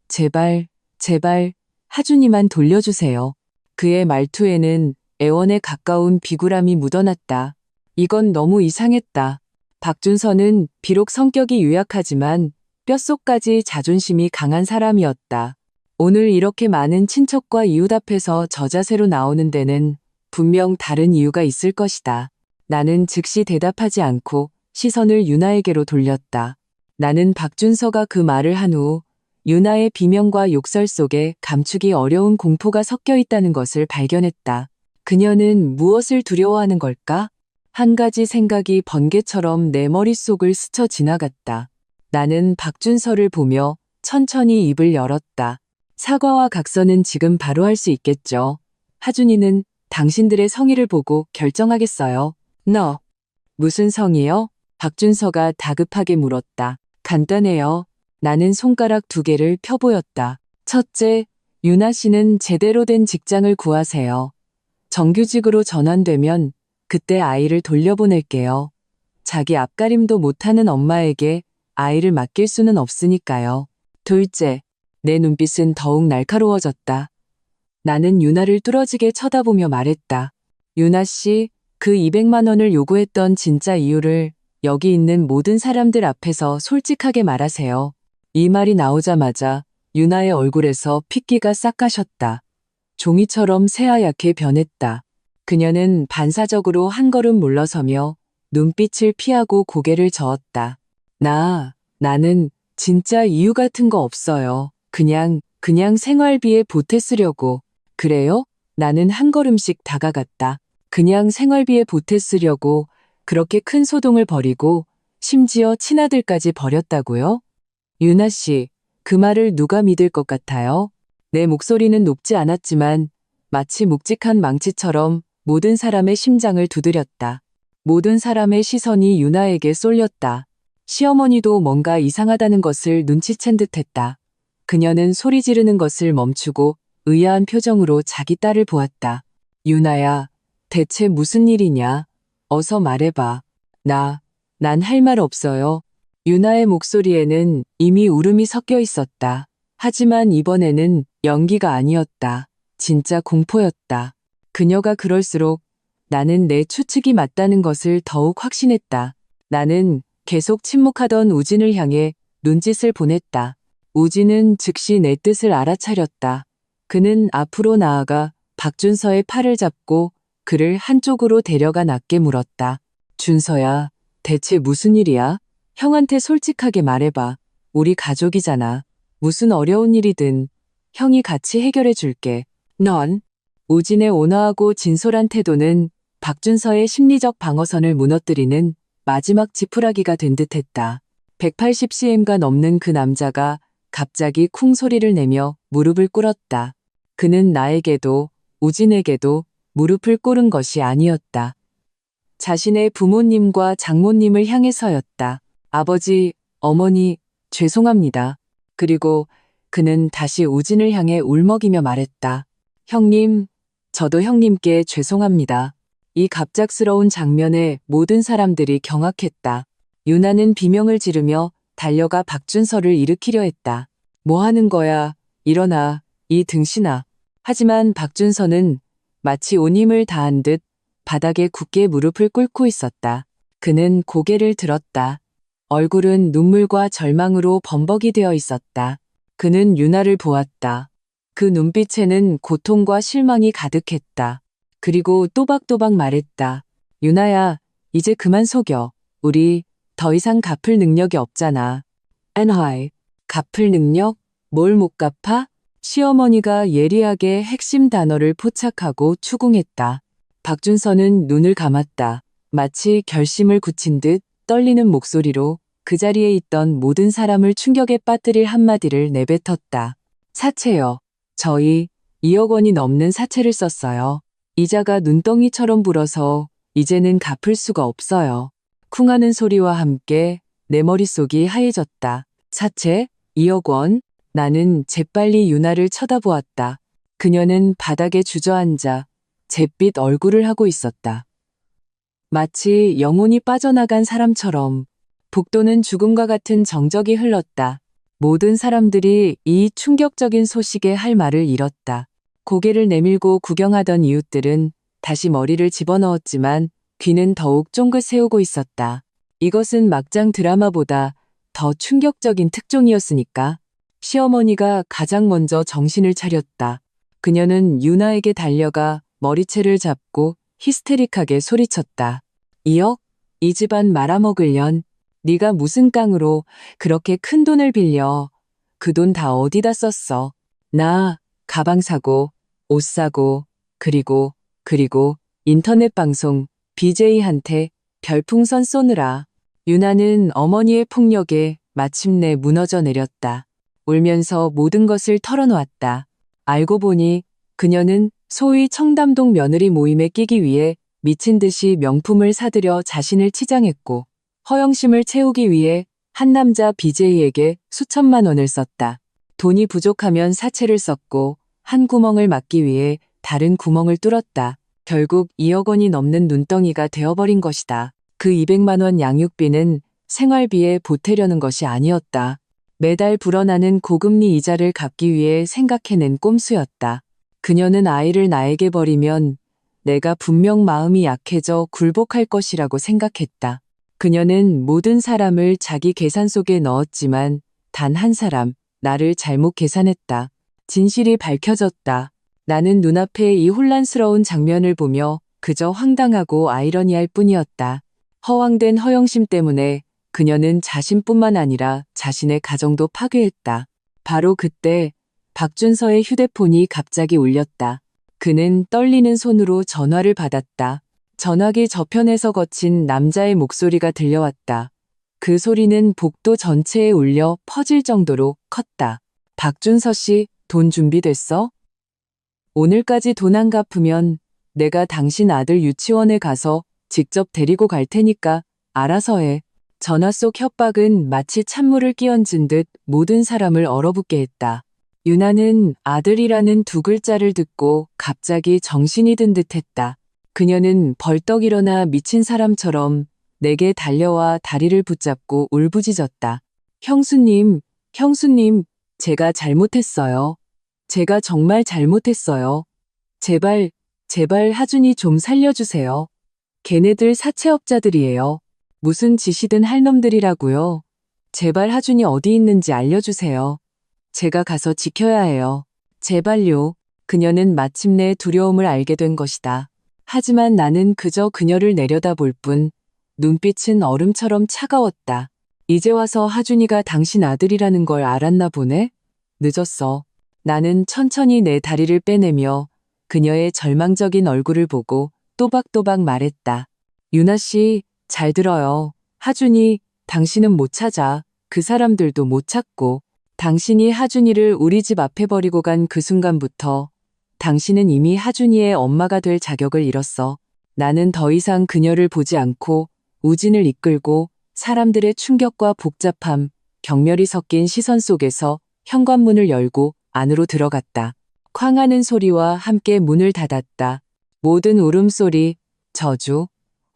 제발, 제발, 하준이만 돌려주세요. 그의 말투에는 애원에 가까운 비굴함이 묻어났다. 이건 너무 이상했다. 박준서는 비록 성격이 유약하지만 뼛속까지 자존심이 강한 사람이었다. 오늘 이렇게 많은 친척과 이웃 앞에서 저 자세로 나오는 데는 분명 다른 이유가 있을 것이다. 나는 즉시 대답하지 않고 시선을 유나에게로 돌렸다. 나는 박준서가 그 말을 한 후 유나의 비명과 욕설 속에 감추기 어려운 공포가 섞여 있다는 것을 발견했다. 그녀는 무엇을 두려워하는 걸까? 한 가지 생각이 번개처럼 내 머릿속을 스쳐 지나갔다. 나는 박준서를 보며 천천히 입을 열었다. 사과와 각서는 지금 바로 할 수 있겠죠. 하준이는 당신들의 성의를 보고 결정하겠어요. 너, 무슨 성의요? 박준서가 다급하게 물었다. 간단해요. 나는 손가락 2개를 펴보였다. 첫째, 유나 씨는 제대로 된 직장을 구하세요. 정규직으로 전환되면 그때 아이를 돌려보낼게요. 자기 앞가림도 못하는 엄마에게 아이를 맡길 수는 없으니까요. 둘째, 내 눈빛은 더욱 날카로워졌다. 나는 유나를 뚫어지게 쳐다보며 말했다. 유나 씨, 그 200만 원을 요구했던 진짜 이유를 여기 있는 모든 사람들 앞에서 솔직하게 말하세요. 이 말이 나오자마자 유나의 얼굴에서 핏기가 싹 가셨다. 종이처럼 새하얗게 변했다. 그녀는 반사적으로 한 걸음 물러서며 눈빛을 피하고 고개를 저었다. 나는 진짜 이유 같은 거 없어요. 그냥 생활비에 보태 쓰려고. 그래요? 나는 한 걸음씩 다가갔다. 그냥 생활비에 보태 쓰려고 그렇게 큰 소동을 벌이고 심지어 친아들까지 버렸다고요? 유나 씨, 그 말을 누가 믿을 것 같아요? 내 목소리는 높지 않았지만 마치 묵직한 망치처럼 모든 사람의 심장을 두드렸다. 모든 사람의 시선이 유나에게 쏠렸다. 시어머니도 뭔가 이상하다는 것을 눈치챈 듯했다. 그녀는 소리 지르는 것을 멈추고 의아한 표정으로 자기 딸을 보았다. 유나야, 대체 무슨 일이냐? 어서 말해봐. 난 할 말 없어요. 유나의 목소리에는 이미 울음이 섞여 있었다. 하지만 이번에는 연기가 아니었다. 진짜 공포였다. 그녀가 그럴수록 나는 내 추측이 맞다는 것을 더욱 확신했다. 나는 계속 침묵하던 우진을 향해 눈짓을 보냈다. 우진은 즉시 내 뜻을 알아차렸다. 그는 앞으로 나아가 박준서의 팔을 잡고 그를 한쪽으로 데려가 낮게 물었다. 준서야, 대체 무슨 일이야? 형한테 솔직하게 말해봐. 우리 가족이잖아. 무슨 어려운 일이든 형이 같이 해결해 줄게. 넌 우진의 온화하고 진솔한 태도는 박준서의 심리적 방어선을 무너뜨리는 마지막 지푸라기가 된 듯했다. 180cm가 넘는 그 남자가 갑자기 쿵 소리를 내며 무릎을 꿇었다. 그는 나에게도 우진에게도 무릎을 꿇은 것이 아니었다. 자신의 부모님과 장모님을 향해서였다. 아버지, 어머니, 죄송합니다. 그리고 그는 다시 우진을 향해 울먹이며 말했다. 형님, 저도 형님께 죄송합니다. 이 갑작스러운 장면에 모든 사람들이 경악했다. 유나는 비명을 지르며 달려가 박준서를 일으키려 했다. 뭐 하는 거야? 일어나, 이 등신아. 하지만 박준서는 마치 온 힘을 다한 듯 바닥에 굳게 무릎을 꿇고 있었다. 그는 고개를 들었다. 얼굴은 눈물과 절망으로 범벅이 되어 있었다. 그는 유나를 보았다. 그 눈빛에는 고통과 실망이 가득했다. 그리고 또박또박 말했다. 유나야, 이제 그만 속여. 우리 더 이상 갚을 능력이 없잖아. 안하이, 갚을 능력? 뭘 못 갚아? 시어머니가 예리하게 핵심 단어를 포착하고 추궁했다. 박준서는 눈을 감았다. 마치 결심을 굳힌 듯 떨리는 목소리로 그 자리에 있던 모든 사람을 충격에 빠뜨릴 한마디를 내뱉었다. 사채요. 저희 2억 원이 넘는 사채를 썼어요. 이자가 눈덩이처럼 불어서 이제는 갚을 수가 없어요. 쿵하는 소리와 함께 내 머릿속이 하얘졌다. 사채? 2억 원? 나는 재빨리 유나를 쳐다보았다. 그녀는 바닥에 주저앉아 잿빛 얼굴을 하고 있었다. 마치 영혼이 빠져나간 사람처럼 북도는 죽음과 같은 정적이 흘렀다. 모든 사람들이 이 충격적인 소식에 할 말을 잃었다. 고개를 내밀고 구경하던 이웃들은 다시 머리를 집어넣었지만 귀는 더욱 쫑긋 세우고 있었다. 이것은 막장 드라마보다 더 충격적인 특종이었으니까. 시어머니가 가장 먼저 정신을 차렸다. 그녀는 유나에게 달려가 머리채를 잡고 히스테릭하게 소리쳤다. 2억? 이 집안 말아먹으련. 네가 무슨 깡으로 그렇게 큰 돈을 빌려. 그 돈 다 어디다 썼어? 나 가방 사고, 옷 사고, 그리고 인터넷 방송 BJ한테 별풍선 쏘느라. 유나는 어머니의 폭력에 마침내 무너져 내렸다. 울면서 모든 것을 털어놓았다. 알고 보니 그녀는 소위 청담동 며느리 모임에 끼기 위해 미친 듯이 명품을 사들여 자신을 치장했고 허영심을 채우기 위해 한 남자 BJ에게 수천만 원을 썼다. 돈이 부족하면 사채를 썼고 한 구멍을 막기 위해 다른 구멍을 뚫었다. 결국 2억 원이 넘는 눈덩이가 되어버린 것이다. 그 200만 원 양육비는 생활비에 보태려는 것이 아니었다. 매달 불어나는 고금리 이자를 갚기 위해 생각해낸 꼼수였다. 그녀는 아이를 나에게 버리면 내가 분명 마음이 약해져 굴복할 것이라고 생각했다. 그녀는 모든 사람을 자기 계산 속에 넣었지만 단 한 사람, 나를 잘못 계산했다. 진실이 밝혀졌다. 나는 눈앞에 이 혼란스러운 장면을 보며 그저 황당하고 아이러니할 뿐이었다. 허황된 허영심 때문에 그녀는 자신뿐만 아니라 자신의 가정도 파괴했다. 바로 그때 박준서의 휴대폰이 갑자기 울렸다. 그는 떨리는 손으로 전화를 받았다. 전화기 저편에서 거친 남자의 목소리가 들려왔다. 그 소리는 복도 전체에 울려 퍼질 정도로 컸다. 박준서 씨, 돈 준비됐어? 오늘까지 돈 안 갚으면 내가 당신 아들 유치원에 가서 직접 데리고 갈 테니까 알아서 해. 전화 속 협박은 마치 찬물을 끼얹은 듯 모든 사람을 얼어붙게 했다. 유나는 아들이라는 두 글자를 듣고 갑자기 정신이 든 듯했다. 그녀는 벌떡 일어나 미친 사람처럼 내게 달려와 다리를 붙잡고 울부짖었다. 형수님, 형수님, 제가 잘못했어요. 제가 정말 잘못했어요. 제발, 제발 하준이 좀 살려주세요. 걔네들 사채업자들이에요. 무슨 짓이든 할 놈들이라고요. 제발 하준이 어디 있는지 알려주세요. 제가 가서 지켜야 해요. 제발요. 그녀는 마침내 두려움을 알게 된 것이다. 하지만 나는 그저 그녀를 내려다볼 뿐 눈빛은 얼음처럼 차가웠다. 이제 와서 하준이가 당신 아들이라는 걸 알았나 보네? 늦었어. 나는 천천히 내 다리를 빼내며 그녀의 절망적인 얼굴을 보고 또박또박 말했다. 유나 씨, 잘 들어요. 하준이, 당신은 못 찾아. 그 사람들도 못 찾고. 당신이 하준이를 우리 집 앞에 버리고 간 그 순간부터 당신은 이미 하준이의 엄마가 될 자격을 잃었어. 나는 더 이상 그녀를 보지 않고 우진을 이끌고 사람들의 충격과 복잡함, 경멸이 섞인 시선 속에서 현관문을 열고 안으로 들어갔다. 쾅하는 소리와 함께 문을 닫았다. 모든 울음소리, 저주,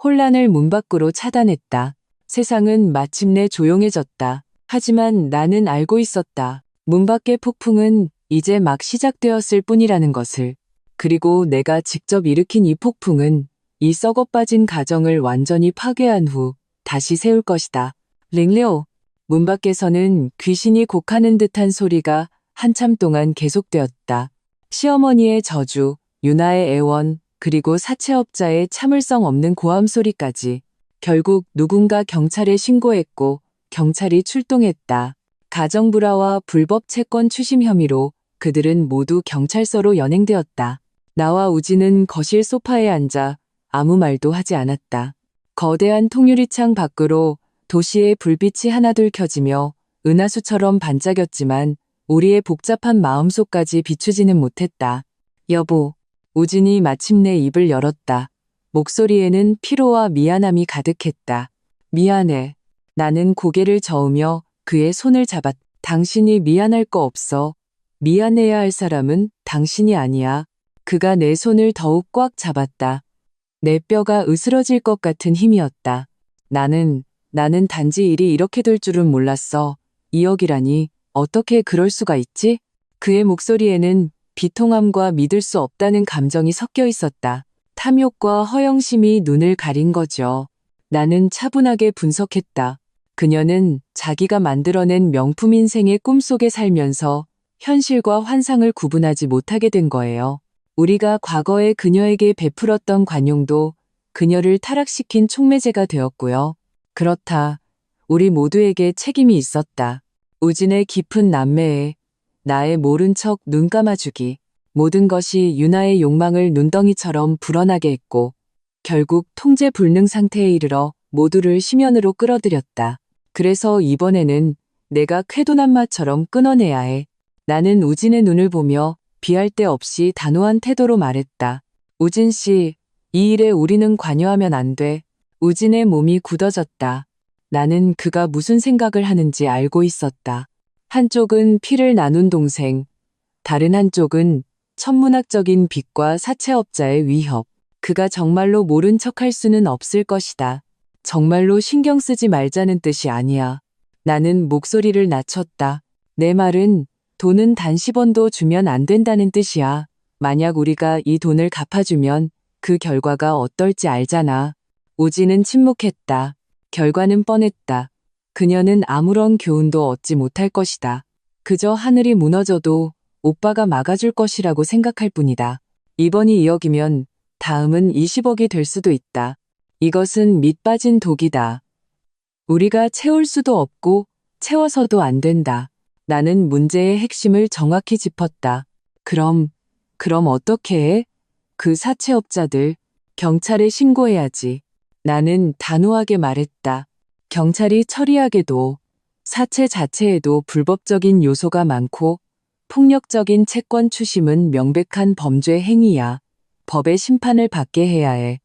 혼란을 문 밖으로 차단했다. 세상은 마침내 조용해졌다. 하지만 나는 알고 있었다. 문 밖의 폭풍은 이제 막 시작되었을 뿐이라는 것을. 그리고 내가 직접 일으킨 이 폭풍은 이 썩어 빠진 가정을 완전히 파괴한 후 다시 세울 것이다. 링리오. 문 밖에서는 귀신이 곡하는 듯한 소리가 한참 동안 계속되었다. 시어머니의 저주, 유나의 애원, 그리고 사채업자의 참을성 없는 고함 소리까지. 결국 누군가 경찰에 신고했고 경찰이 출동했다. 가정불화와 불법 채권 추심 혐의로 그들은 모두 경찰서로 연행되었다. 나와 우진은 거실 소파에 앉아 아무 말도 하지 않았다. 거대한 통유리창 밖으로 도시의 불빛이 하나둘 켜지며 은하수처럼 반짝였지만 우리의 복잡한 마음속까지 비추지는 못했다. 여보, 우진이 마침내 입을 열었다. 목소리에는 피로와 미안함이 가득했다. 미안해. 나는 고개를 저으며 그의 손을 잡았다. 당신이 미안할 거 없어. 미안해야 할 사람은 당신이 아니야. 그가 내 손을 더욱 꽉 잡았다. 내 뼈가 으스러질 것 같은 힘이었다. 나는 단지 일이 이렇게 될 줄은 몰랐어. 2억이라니 어떻게 그럴 수가 있지? 그의 목소리에는 비통함과 믿을 수 없다는 감정이 섞여 있었다. 탐욕과 허영심이 눈을 가린 거죠. 나는 차분하게 분석했다. 그녀는 자기가 만들어낸 명품 인생의 꿈속에 살면서 현실과 환상을 구분하지 못하게 된 거예요. 우리가 과거에 그녀에게 베풀었던 관용도 그녀를 타락시킨 촉매제가 되었고요. 그렇다. 우리 모두에게 책임이 있었다. 우진의 깊은 남매에 나의 모른 척 눈 감아주기. 모든 것이 유나의 욕망을 눈덩이처럼 불어나게 했고 결국 통제 불능 상태에 이르러 모두를 심연으로 끌어들였다. 그래서 이번에는 내가 쾌도난마처럼 끊어내야 해. 나는 우진의 눈을 보며 비할 데 없이 단호한 태도로 말했다. 우진 씨, 이 일에 우리는 관여하면 안 돼. 우진의 몸이 굳어졌다. 나는 그가 무슨 생각을 하는지 알고 있었다. 한쪽은 피를 나눈 동생, 다른 한쪽은 천문학적인 빚과 사채업자의 위협. 그가 정말로 모른 척할 수는 없을 것이다. 정말로 신경 쓰지 말자는 뜻이 아니야. 나는 목소리를 낮췄다. 내 말은 돈은 단 10원도 주면 안 된다는 뜻이야. 만약 우리가 이 돈을 갚아주면 그 결과가 어떨지 알잖아. 우진은 침묵했다. 결과는 뻔했다. 그녀는 아무런 교훈도 얻지 못할 것이다. 그저 하늘이 무너져도 오빠가 막아줄 것이라고 생각할 뿐이다. 이번이 2억이면 다음은 20억이 될 수도 있다. 이것은 밑 빠진 독이다. 우리가 채울 수도 없고 채워서도 안 된다. 나는 문제의 핵심을 정확히 짚었다. 그럼 어떻게 해? 그 사채업자들, 경찰에 신고해야지. 나는 단호하게 말했다. 경찰이 처리하게도 사채 자체에도 불법적인 요소가 많고 폭력적인 채권 추심은 명백한 범죄 행위야. 법의 심판을 받게 해야 해.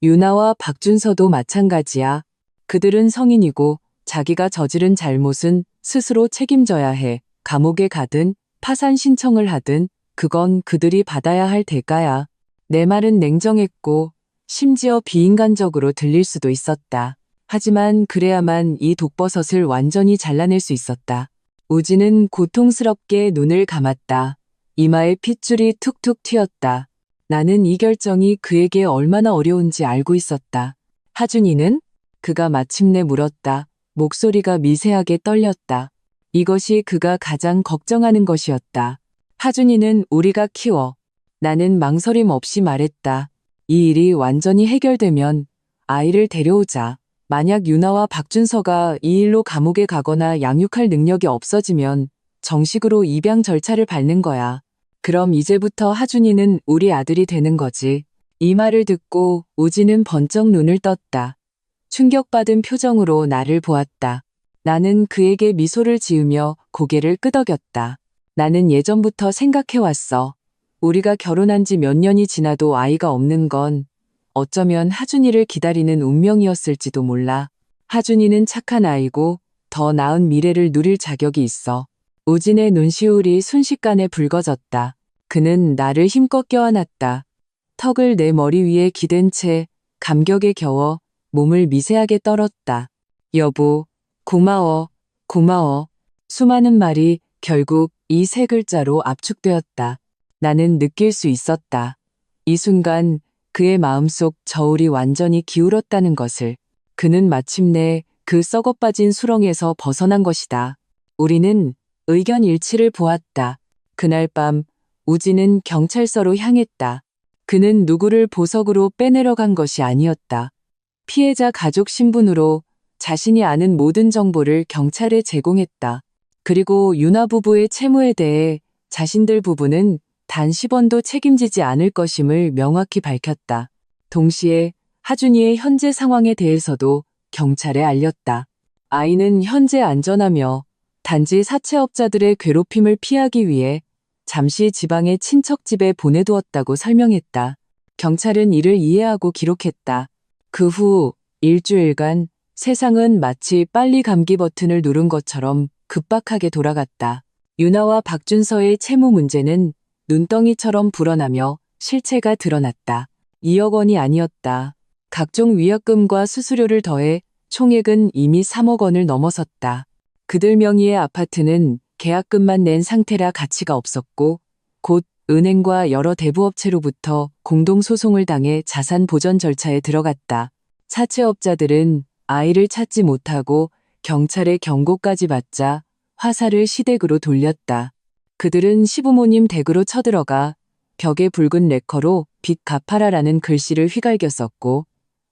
유나와 박준서도 마찬가지야. 그들은 성인이고 자기가 저지른 잘못은 스스로 책임져야 해. 감옥에 가든 파산 신청을 하든 그건 그들이 받아야 할 대가야. 내 말은 냉정했고 심지어 비인간적으로 들릴 수도 있었다. 하지만 그래야만 이 독버섯을 완전히 잘라낼 수 있었다. 우진은 고통스럽게 눈을 감았다. 이마에 핏줄이 툭툭 튀었다. 나는 이 결정이 그에게 얼마나 어려운지 알고 있었다. 하준이는? 그가 마침내 물었다. 목소리가 미세하게 떨렸다. 이것이 그가 가장 걱정하는 것이었다. 하준이는 우리가 키워. 나는 망설임 없이 말했다. 이 일이 완전히 해결되면 아이를 데려오자. 만약 유나와 박준서가 이 일로 감옥에 가거나 양육할 능력이 없어지면 정식으로 입양 절차를 밟는 거야. 그럼 이제부터 하준이는 우리 아들이 되는 거지. 이 말을 듣고 우진은 번쩍 눈을 떴다. 충격받은 표정으로 나를 보았다. 나는 그에게 미소를 지으며 고개를 끄덕였다. 나는 예전부터 생각해왔어. 우리가 결혼한 지 몇 년이 지나도 아이가 없는 건 어쩌면 하준이를 기다리는 운명이었을지도 몰라. 하준이는 착한 아이고 더 나은 미래를 누릴 자격이 있어. 우진의 눈시울이 순식간에 붉어졌다. 그는 나를 힘껏 껴안았다. 턱을 내 머리 위에 기댄 채 감격에 겨워 몸을 미세하게 떨었다. 여보, 고마워, 고마워. 수많은 말이 결국 이 세 글자로 압축되었다. 나는 느낄 수 있었다. 이 순간 그의 마음속 저울이 완전히 기울었다는 것을. 그는 마침내 그 썩어빠진 수렁에서 벗어난 것이다. 우리는 의견 일치를 보았다. 그날 밤 우진은 경찰서로 향했다. 그는 누구를 보석으로 빼내려간 것이 아니었다. 피해자 가족 신분으로 자신이 아는 모든 정보를 경찰에 제공했다. 그리고 유나 부부의 채무에 대해 자신들 부부는 단 10원도 책임지지 않을 것임을 명확히 밝혔다. 동시에 하준이의 현재 상황에 대해서도 경찰에 알렸다. 아이는 현재 안전하며 단지 사채업자들의 괴롭힘을 피하기 위해 잠시 지방의 친척 집에 보내두었다고 설명했다. 경찰은 이를 이해하고 기록했다. 그 후 일주일간 세상은 마치 빨리 감기 버튼을 누른 것처럼 급박하게 돌아갔다. 유나와 박준서의 채무 문제는 눈덩이처럼 불어나며 실체가 드러났다. 2억 원이 아니었다. 각종 위약금과 수수료를 더해 총액은 이미 3억 원을 넘어섰다. 그들 명의의 아파트는 계약금만 낸 상태라 가치가 없었고 곧 은행과 여러 대부업체로부터 공동소송을 당해 자산 보전 절차에 들어갔다. 사채업자들은 아이를 찾지 못하고 경찰의 경고까지 받자 화살을 시댁으로 돌렸다. 그들은 시부모님 댁으로 쳐들어가 벽에 붉은 레커로 빚 갚아라라는 글씨를 휘갈겨 썼고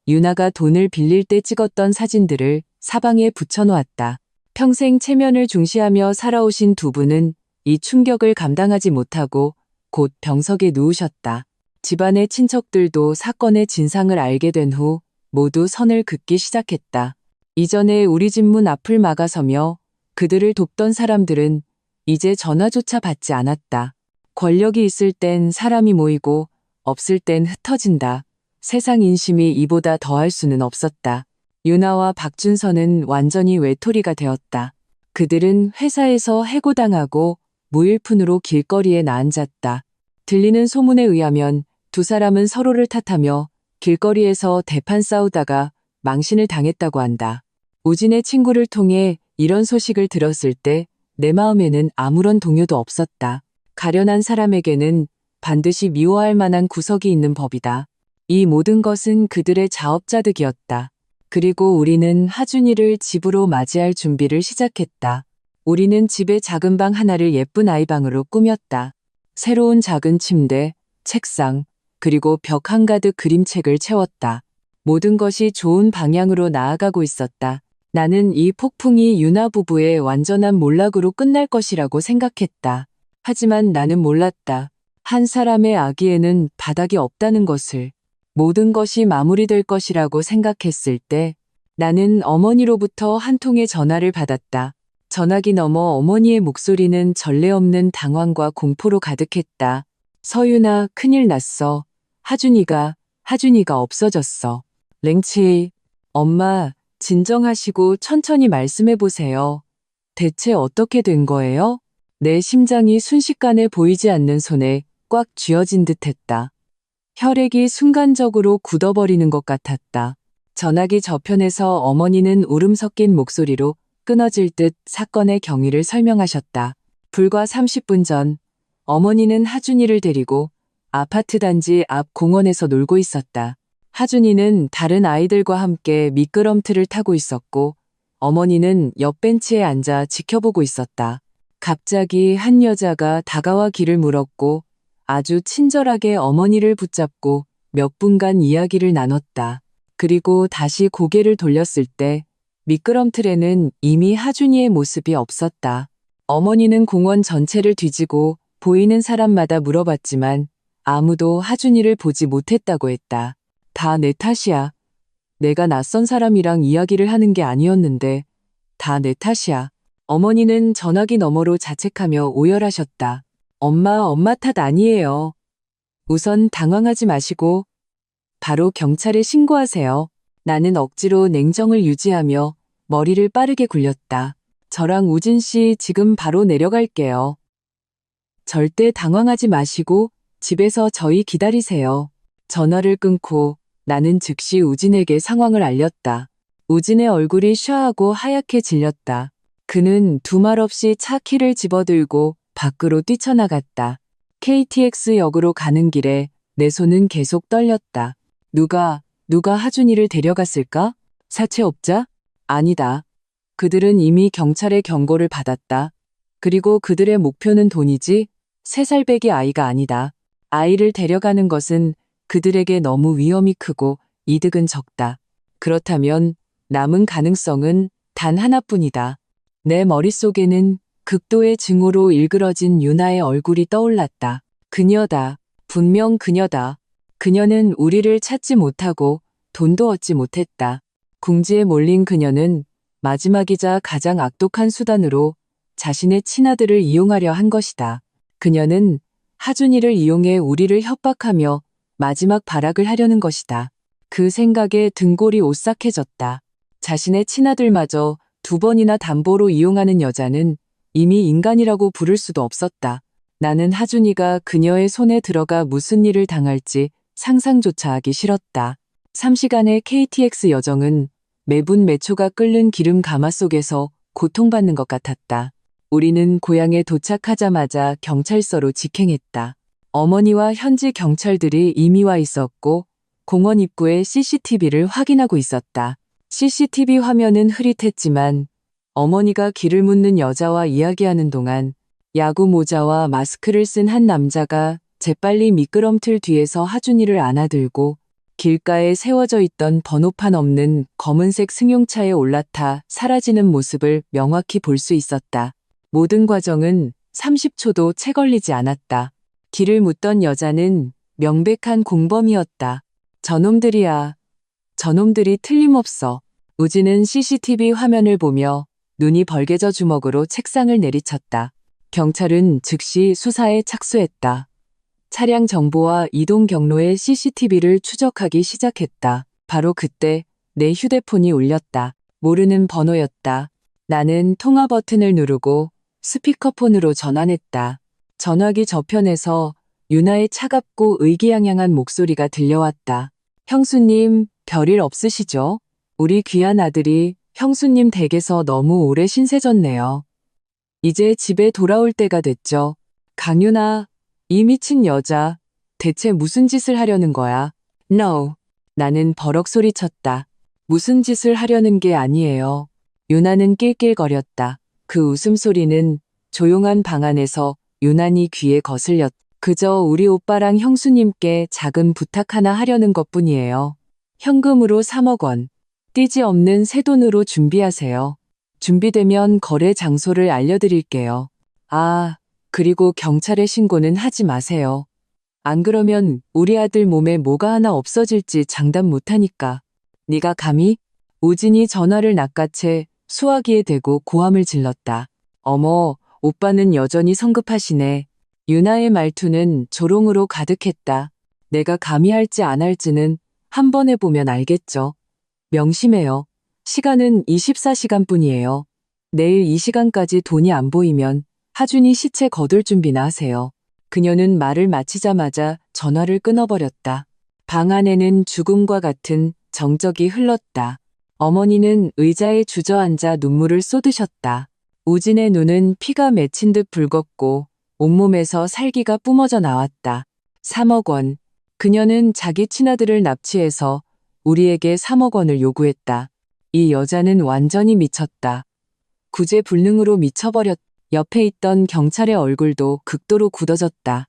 유나가 돈을 빌릴 때 찍었던 사진들을 사방에 붙여놓았다. 평생 체면을 중시하며 살아오신 두 분은 이 충격을 감당하지 못하고 곧 병석에 누우셨다. 집안의 친척들도 사건의 진상을 알게 된 후 모두 선을 긋기 시작했다. 이전에 우리 집 문 앞을 막아서며 그들을 돕던 사람들은 이제 전화조차 받지 않았다. 권력이 있을 땐 사람이 모이고 없을 땐 흩어진다. 세상 인심이 이보다 더할 수는 없었다. 유나와 박준서는 완전히 외톨이가 되었다. 그들은 회사에서 해고당하고 무일푼으로 길거리에 나앉았다. 들리는 소문에 의하면 두 사람은 서로를 탓하며 길거리에서 대판 싸우다가 망신을 당했다고 한다. 우진의 친구를 통해 이런 소식을 들었을 때 내 마음에는 아무런 동요도 없었다. 가련한 사람에게는 반드시 미워할 만한 구석이 있는 법이다. 이 모든 것은 그들의 자업자득이었다. 그리고 우리는 하준이를 집으로 맞이할 준비를 시작했다. 우리는 집의 작은 방 하나를 예쁜 아이방으로 꾸몄다. 새로운 작은 침대, 책상, 그리고 벽 한가득 그림책을 채웠다. 모든 것이 좋은 방향으로 나아가고 있었다. 나는 이 폭풍이 유나 부부의 완전한 몰락으로 끝날 것이라고 생각했다. 하지만 나는 몰랐다. 한 사람의 아기에는 바닥이 없다는 것을, 모든 것이 마무리될 것이라고 생각했을 때 나는 어머니로부터 한 통의 전화를 받았다. 전화기 너머 어머니의 목소리는 전례 없는 당황과 공포로 가득했다. 서윤아, 큰일 났어. 하준이가 없어졌어. 랭치, 엄마, 진정하시고 천천히 말씀해 보세요. 대체 어떻게 된 거예요? 내 심장이 순식간에 보이지 않는 손에 꽉 쥐어진 듯 했다. 혈액이 순간적으로 굳어버리는 것 같았다. 전화기 저편에서 어머니는 울음 섞인 목소리로 끊어질 듯 사건의 경위를 설명하셨다. 불과 30분 전, 어머니는 하준이를 데리고 아파트 단지 앞 공원에서 놀고 있었다. 하준이는 다른 아이들과 함께 미끄럼틀을 타고 있었고, 어머니는 옆 벤치에 앉아 지켜보고 있었다. 갑자기 한 여자가 다가와 길을 물었고, 아주 친절하게 어머니를 붙잡고 몇 분간 이야기를 나눴다. 그리고 다시 고개를 돌렸을 때 미끄럼틀에는 이미 하준이의 모습이 없었다. 어머니는 공원 전체를 뒤지고 보이는 사람마다 물어봤지만 아무도 하준이를 보지 못했다고 했다. 다 내 탓이야. 내가 낯선 사람이랑 이야기를 하는 게 아니었는데 다 내 탓이야. 어머니는 전화기 너머로 자책하며 오열하셨다. 엄마 탓 아니에요. 우선 당황하지 마시고 바로 경찰에 신고하세요. 나는 억지로 냉정을 유지하며 머리를 빠르게 굴렸다. 저랑 우진 씨 지금 바로 내려갈게요. 절대 당황하지 마시고 집에서 저희 기다리세요. 전화를 끊고 나는 즉시 우진에게 상황을 알렸다. 우진의 얼굴이 샤하고 하얗게 질렸다. 그는 두말 없이 차 키를 집어들고 밖으로 뛰쳐나갔다. KTX역으로 가는 길에 내 손은 계속 떨렸다. 누가 하준이를 데려갔을까? 사채업자? 아니다. 그들은 이미 경찰의 경고를 받았다. 그리고 그들의 목표는 돈이지 3살 배기 아이가 아니다. 아이를 데려가는 것은 그들에게 너무 위험이 크고 이득은 적다. 그렇다면 남은 가능성은 단 하나뿐이다. 내 머릿속에는 극도의 증오로 일그러진 유나의 얼굴이 떠올랐다. 그녀다. 분명 그녀다. 그녀는 우리를 찾지 못하고 돈도 얻지 못했다. 궁지에 몰린 그녀는 마지막이자 가장 악독한 수단으로 자신의 친아들을 이용하려 한 것이다. 그녀는 하준이를 이용해 우리를 협박하며 마지막 발악을 하려는 것이다. 그 생각에 등골이 오싹해졌다. 자신의 친아들마저 2번이나 담보로 이용하는 여자는 이미 인간이라고 부를 수도 없었다. 나는 하준이가 그녀의 손에 들어가 무슨 일을 당할지 상상조차 하기 싫었다. 3시간의 KTX 여정은 매분 매초가 끓는 기름 가마 속에서 고통받는 것 같았다. 우리는 고향에 도착하자마자 경찰서로 직행했다. 어머니와 현지 경찰들이 이미 와 있었고 공원 입구에 CCTV를 확인하고 있었다. CCTV 화면은 흐릿했지만 어머니가 길을 묻는 여자와 이야기하는 동안 야구 모자와 마스크를 쓴 한 남자가 재빨리 미끄럼틀 뒤에서 하준이를 안아들고 길가에 세워져 있던 번호판 없는 검은색 승용차에 올라타 사라지는 모습을 명확히 볼 수 있었다. 모든 과정은 30초도 채 걸리지 않았다. 길을 묻던 여자는 명백한 공범이었다. 저놈들이야. 저놈들이 틀림없어. 우진은 CCTV 화면을 보며 눈이 벌개져 주먹으로 책상을 내리쳤다. 경찰은 즉시 수사에 착수했다. 차량 정보와 이동 경로의 CCTV를 추적하기 시작했다. 바로 그때 내 휴대폰이 울렸다. 모르는 번호였다. 나는 통화 버튼을 누르고 스피커폰으로 전환했다. 전화기 저편에서 유나의 차갑고 의기양양한 목소리가 들려왔다. 형수님, 별일 없으시죠? 우리 귀한 아들이 형수님 댁에서 너무 오래 신세졌네요. 이제 집에 돌아올 때가 됐죠. 강유나, 이 미친 여자, 대체 무슨 짓을 하려는 거야? No. 나는 버럭 소리쳤다. 무슨 짓을 하려는 게 아니에요. 유나는 낄낄거렸다. 그 웃음소리는 조용한 방 안에서 유난히 귀에 거슬렸다. 그저 우리 오빠랑 형수님께 작은 부탁 하나 하려는 것뿐이에요. 현금으로 3억 원, 띠지 없는 새 돈으로 준비하세요. 준비되면 거래 장소를 알려드릴게요. 아, 그리고 경찰에 신고는 하지 마세요. 안 그러면 우리 아들 몸에 뭐가 하나 없어질지 장담 못하니까. 네가 감히? 우진이 전화를 낚아채 수화기에 대고 고함을 질렀다. 어머, 오빠는 여전히 성급하시네. 유나의 말투는 조롱으로 가득했다. 내가 감히 할지 안 할지는 한 번 해보면 알겠죠. 명심해요. 시간은 24시간뿐이에요. 내일 이 시간까지 돈이 안 보이면 하준이 시체 거둘 준비나 하세요. 그녀는 말을 마치자마자 전화를 끊어버렸다. 방 안에는 죽음과 같은 정적이 흘렀다. 어머니는 의자에 주저앉아 눈물을 쏟으셨다. 우진의 눈은 피가 맺힌 듯 붉었고 온몸에서 살기가 뿜어져 나왔다. 3억 원. 그녀는 자기 친아들을 납치해서 우리에게 3억 원을 요구했다. 이 여자는 완전히 미쳤다. 구제불능으로 미쳐버렸다. 옆에 있던 경찰의 얼굴도 극도로 굳어졌다.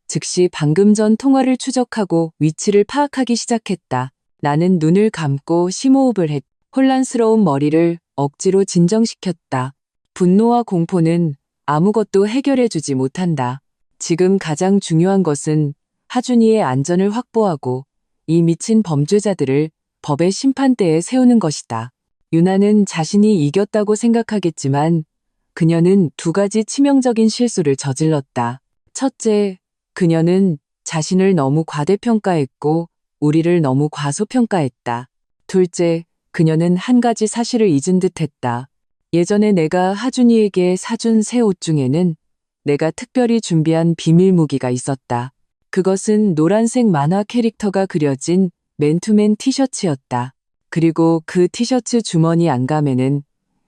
즉시 방금 전 통화를 추적하고 위치를 파악하기 시작했다. 나는 눈을 감고 심호흡을 했다. 혼란스러운 머리를 억지로 진정시켰다. 분노와 공포는 아무것도 해결해주지 못한다. 지금 가장 중요한 것은 하준이의 안전을 확보하고 이 미친 범죄자들을 법의 심판대에 세우는 것이다. 유나는 자신이 이겼다고 생각하겠지만 그녀는 두 가지 치명적인 실수를 저질렀다. 첫째, 그녀는 자신을 너무 과대평가했고 우리를 너무 과소평가했다. 둘째, 그녀는 한 가지 사실을 잊은 듯했다. 예전에 내가 하준이에게 사준 새 옷 중에는 내가 특별히 준비한 비밀 무기가 있었다. 그것은 노란색 만화 캐릭터가 그려진 맨투맨 티셔츠였다. 그리고 그 티셔츠 주머니 안감에는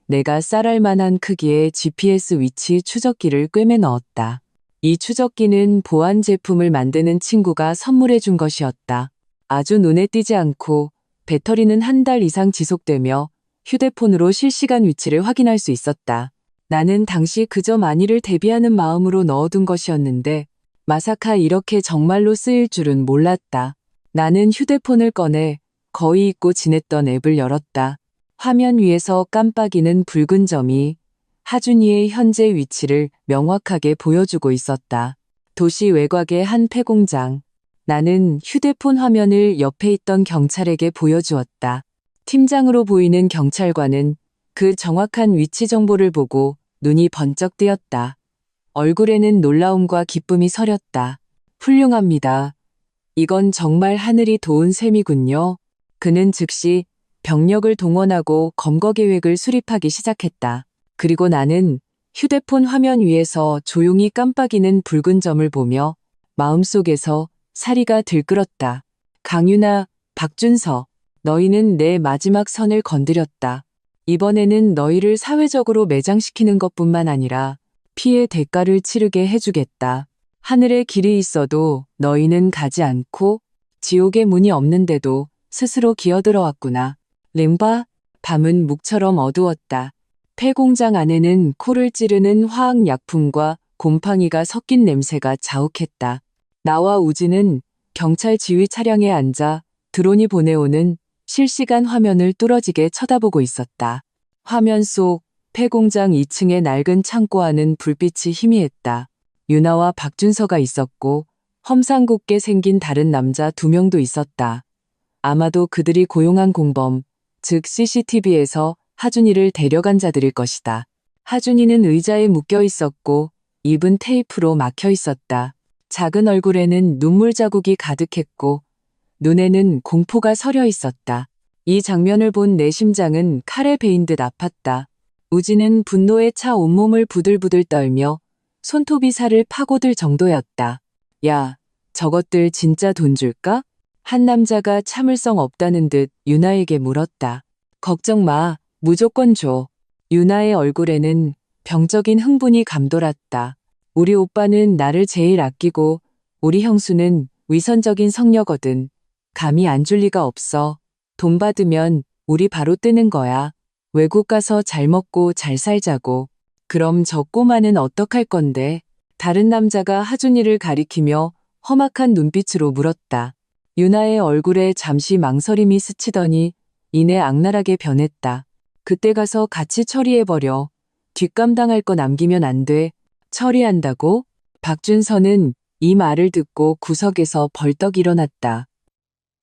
내가 쌀알 만한 크기의 GPS 위치 추적기를 꿰매 넣었다. 이 추적기는 보안 제품을 만드는 친구가 선물해 준 것이었다. 아주 눈에 띄지 않고 배터리는 한 달 이상 지속되며 휴대폰으로 실시간 위치를 확인할 수 있었다. 나는 당시 그저 만일을 대비하는 마음으로 넣어둔 것이었는데 마사카 이렇게 정말로 쓰일 줄은 몰랐다. 나는 휴대폰을 꺼내 거의 잊고 지냈던 앱을 열었다. 화면 위에서 깜빡이는 붉은 점이 하준이의 현재 위치를 명확하게 보여주고 있었다. 도시 외곽의 한 폐공장. 나는 휴대폰 화면을 옆에 있던 경찰에게 보여주었다. 팀장으로 보이는 경찰관은 그 정확한 위치 정보를 보고 눈이 번쩍 뜨였다. 얼굴에는 놀라움과 기쁨이 서렸다. 훌륭합니다. 이건 정말 하늘이 도운 셈이군요. 그는 즉시 병력을 동원하고 검거 계획을 수립하기 시작했다. 그리고 나는 휴대폰 화면 위에서 조용히 깜빡이는 붉은 점을 보며 마음속에서 사리가 들끓었다. 강유나, 박준서, 너희는 내 마지막 선을 건드렸다. 이번에는 너희를 사회적으로 매장시키는 것뿐만 아니라 피해 대가를 치르게 해주겠다. 하늘에 길이 있어도 너희는 가지 않고 지옥의 문이 없는데도 스스로 기어들어왔구나. 림바, 밤은 묵처럼 어두웠다. 폐공장 안에는 코를 찌르는 화학약품과 곰팡이가 섞인 냄새가 자욱했다. 나와 우진은 경찰 지휘 차량에 앉아 드론이 보내오는 실시간 화면을 뚫어지게 쳐다보고 있었다. 화면 속 폐공장 2층의 낡은 창고 안은 불빛이 희미했다. 유나와 박준서가 있었고 험상궂게 생긴 다른 남자 2명도 있었다. 아마도 그들이 고용한 공범, 즉 CCTV에서 하준이를 데려간 자들일 것이다. 하준이는 의자에 묶여 있었고 입은 테이프로 막혀 있었다. 작은 얼굴에는 눈물 자국이 가득했고 눈에는 공포가 서려 있었다. 이 장면을 본 내 심장은 칼에 베인 듯 아팠다. 우진은 분노에 차 온몸을 부들부들 떨며 손톱이 살을 파고들 정도였다. 야, 저것들 진짜 돈 줄까? 한 남자가 참을성 없다는 듯 유나에게 물었다. 걱정 마, 무조건 줘. 유나의 얼굴에는 병적인 흥분이 감돌았다. 우리 오빠는 나를 제일 아끼고 우리 형수는 위선적인 성녀거든. 감히 안 줄 리가 없어. 돈 받으면 우리 바로 뜨는 거야. 외국 가서 잘 먹고 잘 살자고. 그럼 저 꼬마는 어떡할 건데? 다른 남자가 하준이를 가리키며 험악한 눈빛으로 물었다. 유나의 얼굴에 잠시 망설임이 스치더니 이내 악랄하게 변했다. 그때 가서 같이 처리해버려. 뒷감당할 거 남기면 안 돼. 처리한다고? 박준서는 이 말을 듣고 구석에서 벌떡 일어났다.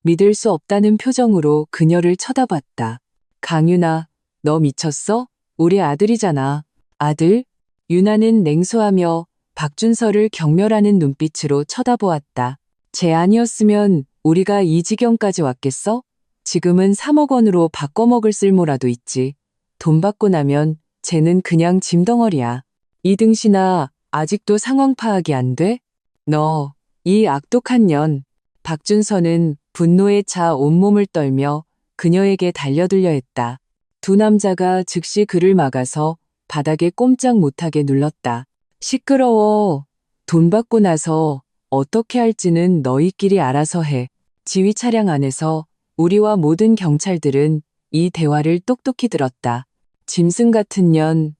믿을 수 없다는 표정으로 그녀를 쳐다봤다. 강윤아, 너 미쳤어? 우리 아들이잖아. 아들? 유나는 냉소하며 박준서를 경멸하는 눈빛으로 쳐다보았다. 쟤 아니었으면 우리가 이 지경까지 왔겠어? 지금은 3억 원으로 바꿔먹을 쓸모라도 있지. 돈 받고 나면 쟤는 그냥 짐덩어리야. 이등신아, 아직도 상황 파악이 안 돼? 너, 이 악독한 년. 박준서는 분노에 차 온몸을 떨며 그녀에게 달려들려 했다. 두 남자가 즉시 그를 막아서 바닥에 꼼짝 못하게 눌렀다. 시끄러워. 돈 받고 나서 어떻게 할지는 너희끼리 알아서 해. 지휘 차량 안에서 우리와 모든 경찰들은 이 대화를 똑똑히 들었다. 짐승 같은 년,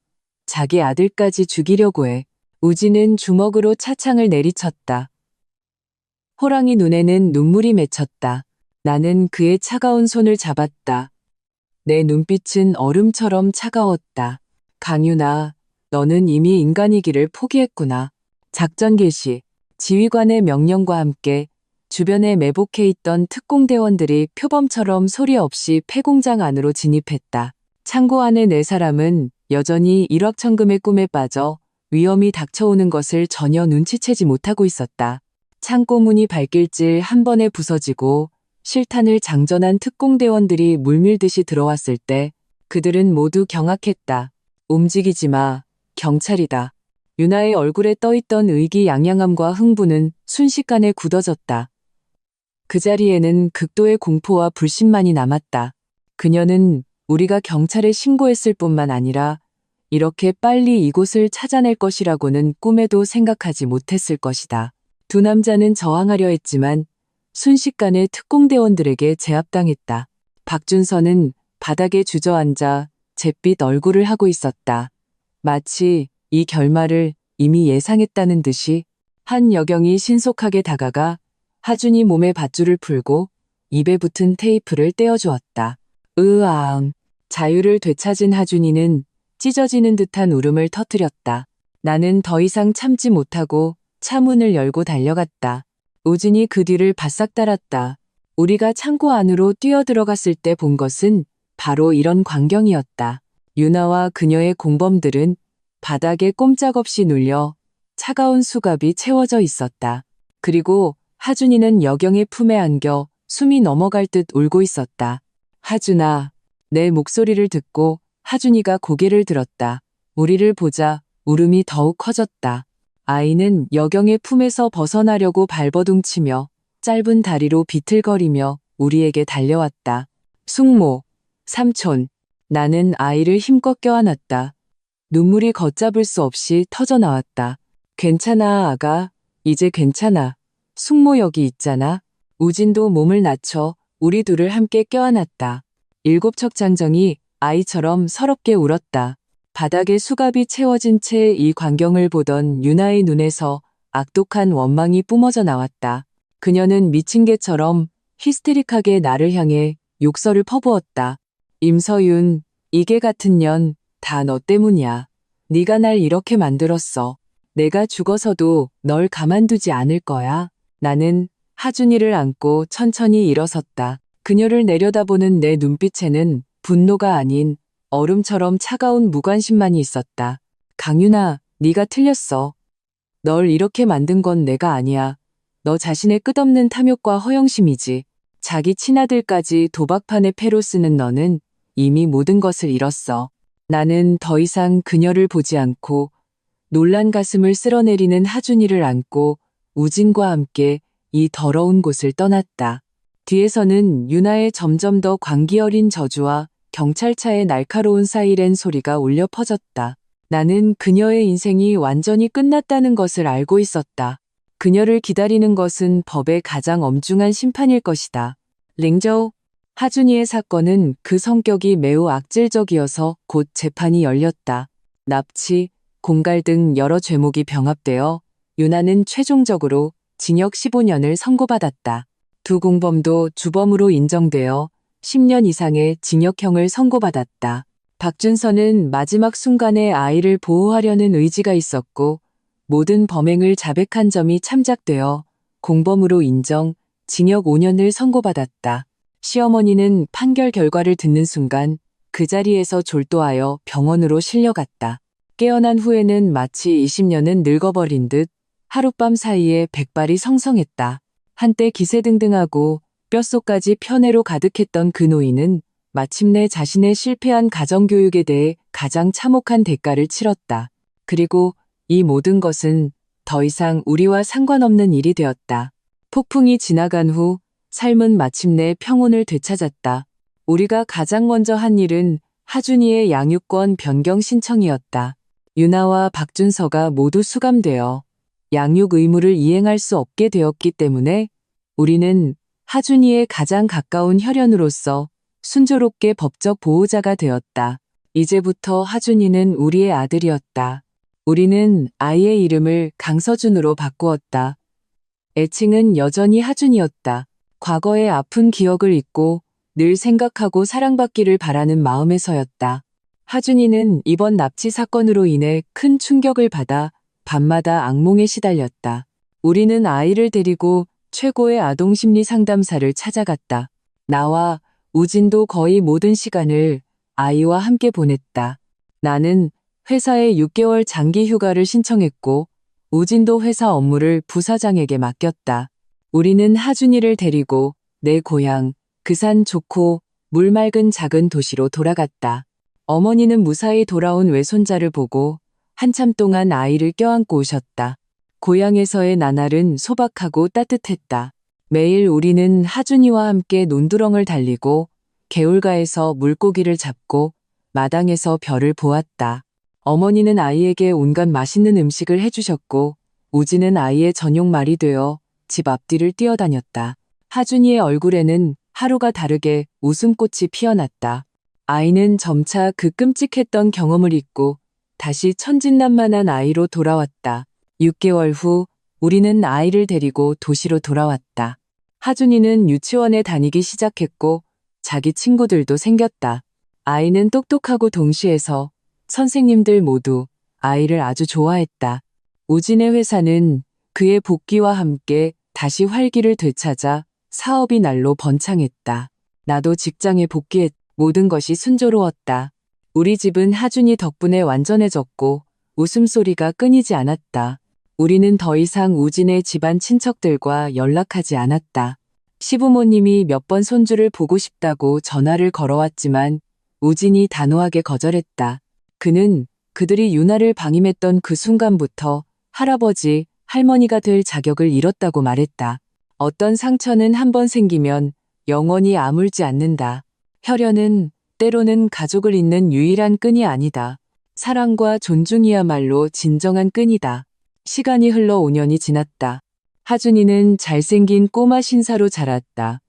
자기 아들까지 죽이려고 해. 우진은 주먹으로 차창을 내리쳤다. 호랑이 눈에는 눈물이 맺혔다. 나는 그의 차가운 손을 잡았다. 내 눈빛은 얼음처럼 차가웠다. 강윤아, 너는 이미 인간이기를 포기했구나. 작전 개시. 지휘관의 명령과 함께 주변에 매복해 있던 특공대원들이 표범처럼 소리 없이 폐공장 안으로 진입했다. 창고 안의 네 사람은 여전히 일확천금의 꿈에 빠져 위험이 닥쳐오는 것을 전혀 눈치채지 못하고 있었다. 창고 문이 발길질 한 번에 부서지고 실탄을 장전한 특공대원들이 물밀듯이 들어왔을 때 그들은 모두 경악했다. 움직이지 마. 경찰이다. 유나의 얼굴에 떠있던 의기양양함과 흥분은 순식간에 굳어졌다. 그 자리에는 극도의 공포와 불신만이 남았다. 그녀는 우리가 경찰에 신고했을 뿐만 아니라 이렇게 빨리 이곳을 찾아낼 것이라고는 꿈에도 생각하지 못했을 것이다. 두 남자는 저항하려 했지만 순식간에 특공대원들에게 제압당했다. 박준서는 바닥에 주저앉아 잿빛 얼굴을 하고 있었다. 마치 이 결말을 이미 예상했다는 듯이 한 여경이 신속하게 다가가 하준이 몸에 밧줄을 풀고 입에 붙은 테이프를 떼어주었다. 으아응. 자유를 되찾은 하준이는 찢어지는 듯한 울음을 터뜨렸다. 나는 더 이상 참지 못하고 차 문을 열고 달려갔다. 우진이 그 뒤를 바싹 따랐다. 우리가 창고 안으로 뛰어들어갔을 때 본 것은 바로 이런 광경이었다. 유나와 그녀의 공범들은 바닥에 꼼짝없이 눌려 차가운 수갑이 채워져 있었다. 그리고 하준이는 여경의 품에 안겨 숨이 넘어갈 듯 울고 있었다. 하준아, 내 목소리를 듣고 하준이가 고개를 들었다. 우리를 보자 울음이 더욱 커졌다. 아이는 여경의 품에서 벗어나려고 발버둥치며 짧은 다리로 비틀거리며 우리에게 달려왔다. 숙모, 삼촌, 나는 아이를 힘껏 껴안았다. 눈물이 걷잡을 수 없이 터져나왔다. 괜찮아, 아가. 이제 괜찮아. 숙모 여기 있잖아. 우진도 몸을 낮춰 우리 둘을 함께 껴안았다. 일곱척 장정이 아이처럼 서럽게 울었다. 바닥에 수갑이 채워진 채 이 광경을 보던 유나의 눈에서 악독한 원망이 뿜어져 나왔다. 그녀는 미친 개처럼 히스테릭하게 나를 향해 욕설을 퍼부었다. 임서윤, 이게 같은 년, 다 너 때문이야. 네가 날 이렇게 만들었어. 내가 죽어서도 널 가만두지 않을 거야. 나는 하준이를 안고 천천히 일어섰다. 그녀를 내려다보는 내 눈빛에는 분노가 아닌 얼음처럼 차가운 무관심만이 있었다. 강윤아, 네가 틀렸어. 널 이렇게 만든 건 내가 아니야. 너 자신의 끝없는 탐욕과 허영심이지. 자기 친아들까지 도박판에 패로 쓰는 너는 이미 모든 것을 잃었어. 나는 더 이상 그녀를 보지 않고 놀란 가슴을 쓸어내리는 하준이를 안고 우진과 함께 이 더러운 곳을 떠났다. 뒤에서는 유나의 점점 더 광기 어린 저주와 경찰차의 날카로운 사이렌 소리가 울려 퍼졌다. 나는 그녀의 인생이 완전히 끝났다는 것을 알고 있었다. 그녀를 기다리는 것은 법의 가장 엄중한 심판일 것이다. 링저우, 하준이의 사건은 그 성격이 매우 악질적이어서 곧 재판이 열렸다. 납치, 공갈 등 여러 죄목이 병합되어 유나는 최종적으로 징역 15년을 선고받았다. 두 공범도 주범으로 인정되어 10년 이상의 징역형을 선고받았다. 박준서는 마지막 순간에 아이를 보호하려는 의지가 있었고 모든 범행을 자백한 점이 참작되어 공범으로 인정, 징역 5년을 선고받았다. 시어머니는 판결 결과를 듣는 순간 그 자리에서 졸도하여 병원으로 실려갔다. 깨어난 후에는 마치 20년은 늙어버린 듯 하룻밤 사이에 백발이 성성했다. 한때 기세등등하고 뼛속까지 편애로 가득했던 그 노인은 마침내 자신의 실패한 가정교육에 대해 가장 참혹한 대가를 치렀다. 그리고 이 모든 것은 더 이상 우리와 상관없는 일이 되었다. 폭풍이 지나간 후 삶은 마침내 평온을 되찾았다. 우리가 가장 먼저 한 일은 하준이의 양육권 변경 신청이었다. 유나와 박준서가 모두 수감되어 양육 의무를 이행할 수 없게 되었기 때문에 우리는 하준이의 가장 가까운 혈연으로서 순조롭게 법적 보호자가 되었다. 이제부터 하준이는 우리의 아들이었다. 우리는 아이의 이름을 강서준으로 바꾸었다. 애칭은 여전히 하준이었다. 과거의 아픈 기억을 잊고 늘 생각하고 사랑받기를 바라는 마음에서였다. 하준이는 이번 납치 사건으로 인해 큰 충격을 받아 밤마다 악몽에 시달렸다. 우리는 아이를 데리고 최고의 아동심리 상담사를 찾아갔다. 나와 우진도 거의 모든 시간을 아이와 함께 보냈다. 나는 회사에 6개월 장기 휴가를 신청했고 우진도 회사 업무를 부사장에게 맡겼다. 우리는 하준이를 데리고 내 고향 그 산 좋고 물 맑은 작은 도시로 돌아갔다. 어머니는 무사히 돌아온 외손자를 보고 한참 동안 아이를 껴안고 오셨다. 고향에서의 나날은 소박하고 따뜻했다. 매일 우리는 하준이와 함께 논두렁을 달리고 개울가에서 물고기를 잡고 마당에서 별을 보았다. 어머니는 아이에게 온갖 맛있는 음식을 해주셨고 우진은 아이의 전용 말이 되어 집 앞뒤를 뛰어다녔다. 하준이의 얼굴에는 하루가 다르게 웃음꽃이 피어났다. 아이는 점차 그 끔찍했던 경험을 잊고 다시 천진난만한 아이로 돌아왔다. 6개월 후 우리는 아이를 데리고 도시로 돌아왔다. 하준이는 유치원에 다니기 시작했고 자기 친구들도 생겼다. 아이는 똑똑하고 동시에서 선생님들 모두 아이를 아주 좋아했다. 우진의 회사는 그의 복귀와 함께 다시 활기를 되찾아 사업이 날로 번창했다. 나도 직장에 복귀했. 모든 것이 순조로웠다. 우리 집은 하준이 덕분에 완전해졌고 웃음소리가 끊이지 않았다. 우리는 더 이상 우진의 집안 친척들과 연락하지 않았다. 시부모님이 몇 번 손주를 보고 싶다고 전화를 걸어왔지만 우진이 단호하게 거절했다. 그는 그들이 유나를 방임했던 그 순간부터 할아버지, 할머니가 될 자격을 잃었다고 말했다. 어떤 상처는 한번 생기면 영원히 아물지 않는다. 혈연은 때로는 가족을 잇는 유일한 끈이 아니다. 사랑과 존중이야말로 진정한 끈이다. 시간이 흘러 5년이 지났다. 하준이는 잘생긴 꼬마 신사로 자랐다.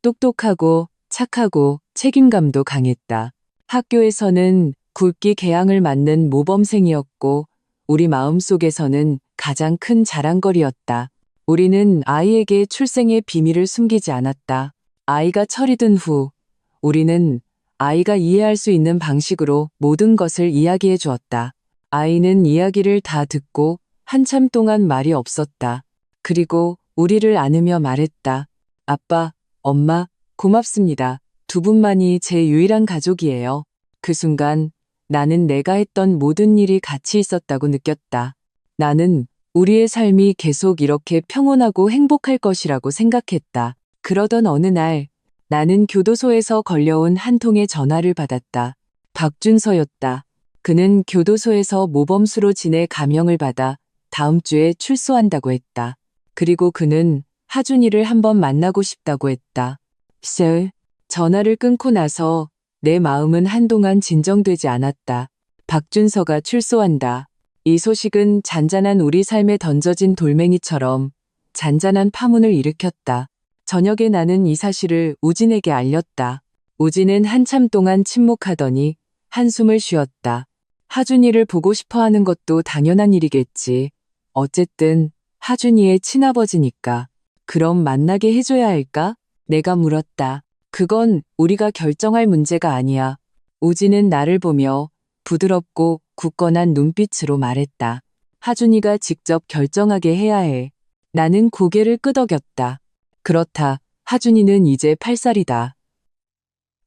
똑똑하고 착하고 책임감도 강했다. 학교에서는 굵기 개항을 맞는 모범생이었고 우리 마음속에서는 가장 큰 자랑거리였다. 우리는 아이에게 출생의 비밀을 숨기지 않았다. 아이가 철이 든 후 우리는 아이가 이해할 수 있는 방식으로 모든 것을 이야기해 주었다. 아이는 이야기를 다 듣고 한참 동안 말이 없었다. 그리고 우리를 안으며 말했다. 아빠, 엄마, 고맙습니다. 두 분만이 제 유일한 가족이에요. 그 순간 나는 내가 했던 모든 일이 가치 있었다고 느꼈다. 나는 우리의 삶이 계속 이렇게 평온하고 행복할 것이라고 생각했다. 그러던 어느 날 나는 교도소에서 걸려온 한 통의 전화를 받았다. 박준서였다. 그는 교도소에서 모범수로 지내 감형을 받아 다음 주에 출소한다고 했다. 그리고 그는 하준이를 한번 만나고 싶다고 했다. 전화를 끊고 나서 내 마음은 한동안 진정되지 않았다. 박준서가 출소한다. 이 소식은 잔잔한 우리 삶에 던져진 돌멩이처럼 잔잔한 파문을 일으켰다. 저녁에 나는 이 사실을 우진에게 알렸다. 우진은 한참 동안 침묵하더니 한숨을 쉬었다. 하준이를 보고 싶어 하는 것도 당연한 일이겠지. 어쨌든 하준이의 친아버지니까. 그럼 만나게 해줘야 할까? 내가 물었다. 그건 우리가 결정할 문제가 아니야. 우진은 나를 보며 부드럽고 굳건한 눈빛으로 말했다. 하준이가 직접 결정하게 해야 해. 나는 고개를 끄덕였다. 그렇다. 하준이는 이제 8살이다.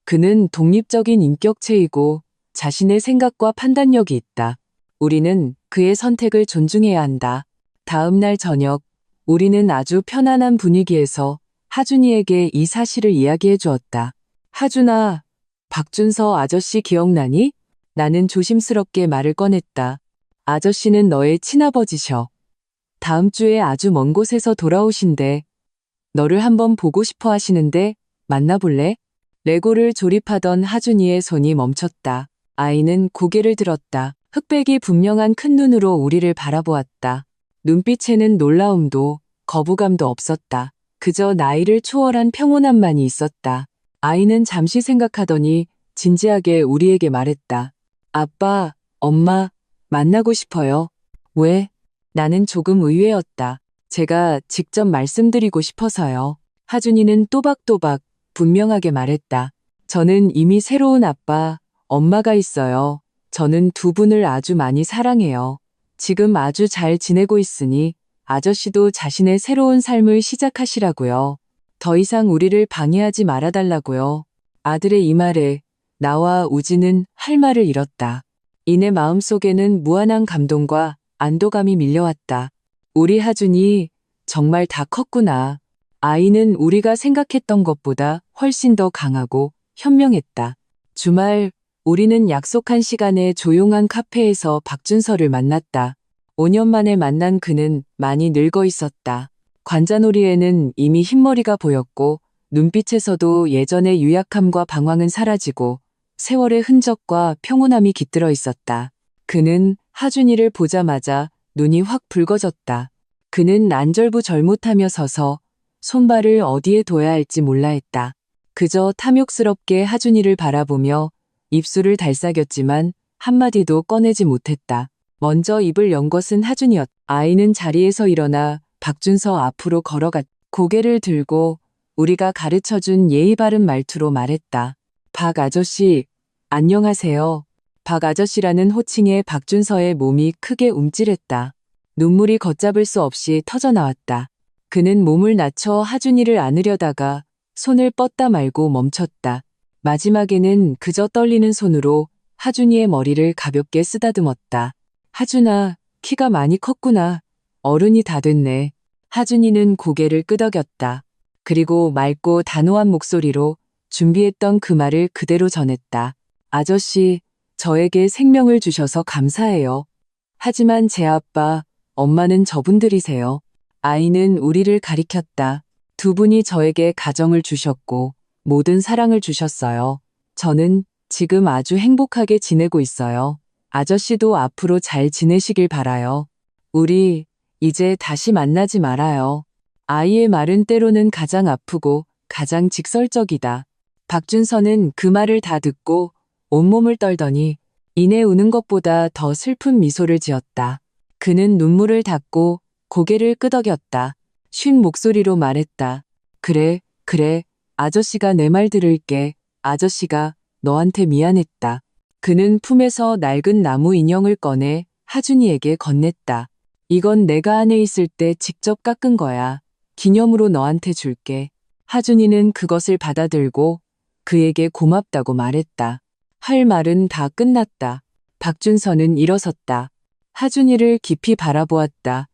그는 독립적인 인격체이고 자신의 생각과 판단력이 있다. 우리는 그의 선택을 존중해야 한다. 다음 날 저녁, 우리는 아주 편안한 분위기에서 하준이에게 이 사실을 이야기해 주었다. 하준아, 박준서 아저씨 기억나니? 나는 조심스럽게 말을 꺼냈다. 아저씨는 너의 친아버지셔. 다음 주에 아주 먼 곳에서 돌아오신대. 너를 한번 보고 싶어 하시는데 만나볼래? 레고를 조립하던 하준이의 손이 멈췄다. 아이는 고개를 들었다. 흑백이 분명한 큰 눈으로 우리를 바라보았다. 눈빛에는 놀라움도 거부감도 없었다. 그저 나이를 초월한 평온함만이 있었다. 아이는 잠시 생각하더니 진지하게 우리에게 말했다. 아빠, 엄마, 만나고 싶어요. 왜? 나는 조금 의외였다. 제가 직접 말씀드리고 싶어서요. 하준이는 또박또박 분명하게 말했다. 저는 이미 새로운 아빠, 엄마가 있어요. 저는 두 분을 아주 많이 사랑해요. 지금 아주 잘 지내고 있으니 아저씨도 자신의 새로운 삶을 시작하시라고요. 더 이상 우리를 방해하지 말아달라고요. 아들의 이 말에 나와 우지는 할 말을 잃었다. 이내 마음속에는 무한한 감동과 안도감이 밀려왔다. 우리 하준이 정말 다 컸구나. 아이는 우리가 생각했던 것보다 훨씬 더 강하고 현명했다. 주말 우리는 약속한 시간에 조용한 카페에서 박준서를 만났다. 5년 만에 만난 그는 많이 늙어 있었다. 관자놀이에는 이미 흰머리가 보였고 눈빛에서도 예전의 유약함과 방황은 사라지고 세월의 흔적과 평온함이 깃들어 있었다. 그는 하준이를 보자마자 눈이 확 붉어졌다. 그는 안절부절못하며 서서 손발을 어디에 둬야 할지 몰라 했다. 그저 탐욕스럽게 하준이를 바라보며 입술을 달싹였지만 한마디도 꺼내지 못했다. 먼저 입을 연 것은 하준이었다. 아이는 자리에서 일어나 박준서 앞으로 걸어갔다. 고개를 들고 우리가 가르쳐준 예의 바른 말투로 말했다. 박 아저씨, 안녕하세요. 박 아저씨라는 호칭에 박준서의 몸이 크게 움찔했다. 눈물이 걷잡을 수 없이 터져나왔다. 그는 몸을 낮춰 하준이를 안으려다가 손을 뻗다 말고 멈췄다. 마지막에는 그저 떨리는 손으로 하준이의 머리를 가볍게 쓰다듬었다. 하준아, 키가 많이 컸구나. 어른이 다 됐네. 하준이는 고개를 끄덕였다. 그리고 맑고 단호한 목소리로 준비했던 그 말을 그대로 전했다. 아저씨, 저에게 생명을 주셔서 감사해요. 하지만 제 아빠, 엄마는 저분들이세요. 아이는 우리를 가리켰다. 두 분이 저에게 가정을 주셨고 모든 사랑을 주셨어요. 저는 지금 아주 행복하게 지내고 있어요. 아저씨도 앞으로 잘 지내시길 바라요. 우리 이제 다시 만나지 말아요. 아이의 말은 때로는 가장 아프고 가장 직설적이다. 박준서는 그 말을 다 듣고 온몸을 떨더니 이내 우는 것보다 더 슬픈 미소를 지었다. 그는 눈물을 닦고 고개를 끄덕였다. 쉰 목소리로 말했다. 그래, 그래. 아저씨가 내 말 들을게. 아저씨가 너한테 미안했다. 그는 품에서 낡은 나무 인형을 꺼내 하준이에게 건넸다. 이건 내가 안에 있을 때 직접 깎은 거야. 기념으로 너한테 줄게. 하준이는 그것을 받아들고 그에게 고맙다고 말했다. 할 말은 다 끝났다. 박준서는 일어섰다. 하준이를 깊이 바라보았다.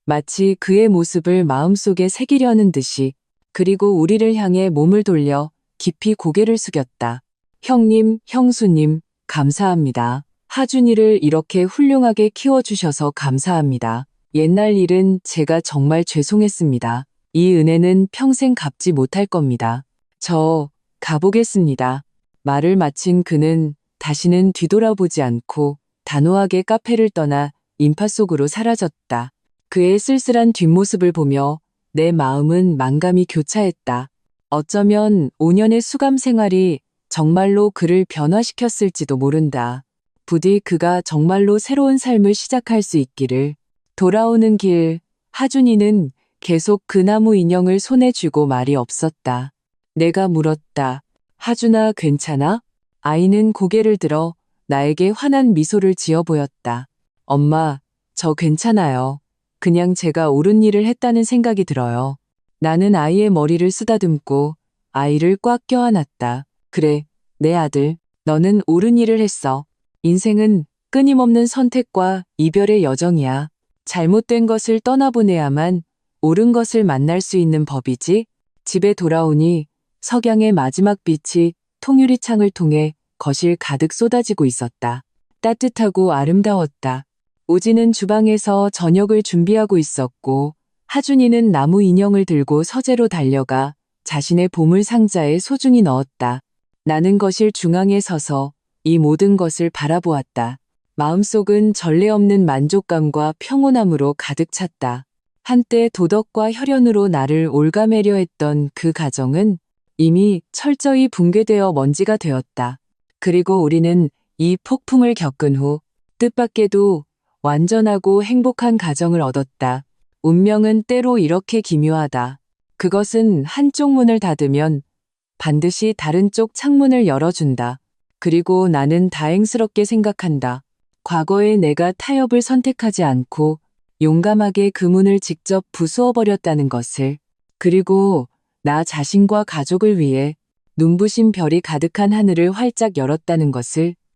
마치 그의 모습을 마음속에 새기려는 듯이. 그리고 우리를 향해 몸을 돌려 깊이 고개를 숙였다. 형님, 형수님, 감사합니다. 하준이를 이렇게 훌륭하게 키워주셔서 감사합니다. 옛날 일은 제가 정말 죄송했습니다. 이 은혜는 평생 갚지 못할 겁니다. 저 가보겠습니다. 말을 마친 그는 다시는 뒤돌아보지 않고 단호하게 카페를 떠나 인파 속으로 사라졌다. 그의 쓸쓸한 뒷모습을 보며 내 마음은 만감이 교차했다. 어쩌면 5년의 수감 생활이 정말로 그를 변화시켰을지도 모른다. 부디 그가 정말로 새로운 삶을 시작할 수 있기를. 돌아오는 길, 하준이는 계속 그 나무 인형을 손에 쥐고 말이 없었다. 내가 물었다. 하준아, 괜찮아? 아이는 고개를 들어 나에게 환한 미소를 지어 보였다. 엄마, 저 괜찮아요. 그냥 제가 옳은 일을 했다는 생각이 들어요. 나는 아이의 머리를 쓰다듬고 아이를 꽉 껴안았다. 그래, 내 아들. 너는 옳은 일을 했어. 인생은 끊임없는 선택과 이별의 여정이야. 잘못된 것을 떠나보내야만 옳은 것을 만날 수 있는 법이지. 집에 돌아오니 석양의 마지막 빛이 통유리 창을 통해 거실 가득 쏟아지고 있었다. 따뜻하고 아름다웠다. 오지는 주방에서 저녁을 준비하고 있었고 하준이는 나무 인형을 들고 서재로 달려가 자신의 보물 상자에 소중히 넣었다. 나는 거실 중앙에 서서 이 모든 것을 바라보았다. 마음속은 전례 없는 만족감과 평온함으로 가득 찼다. 한때 도덕과 혈연으로 나를 올가매려 했던 그 가정은 이미 철저히 붕괴되어 먼지가 되었다. 그리고 우리는 이 폭풍을 겪은 후 뜻밖에도 완전하고 행복한 가정을 얻었다. 운명은 때로 이렇게 기묘하다. 그것은 한쪽 문을 닫으면 반드시 다른 쪽 창문을 열어준다. 그리고 나는 다행스럽게 생각한다. 과거에 내가 타협을 선택하지 않고 용감하게 그 문을 직접 부수어버렸다는 것을, 그리고 나 자신과 가족을 위해 눈부신 별이 가득한 하늘을 활짝 열었다는 것을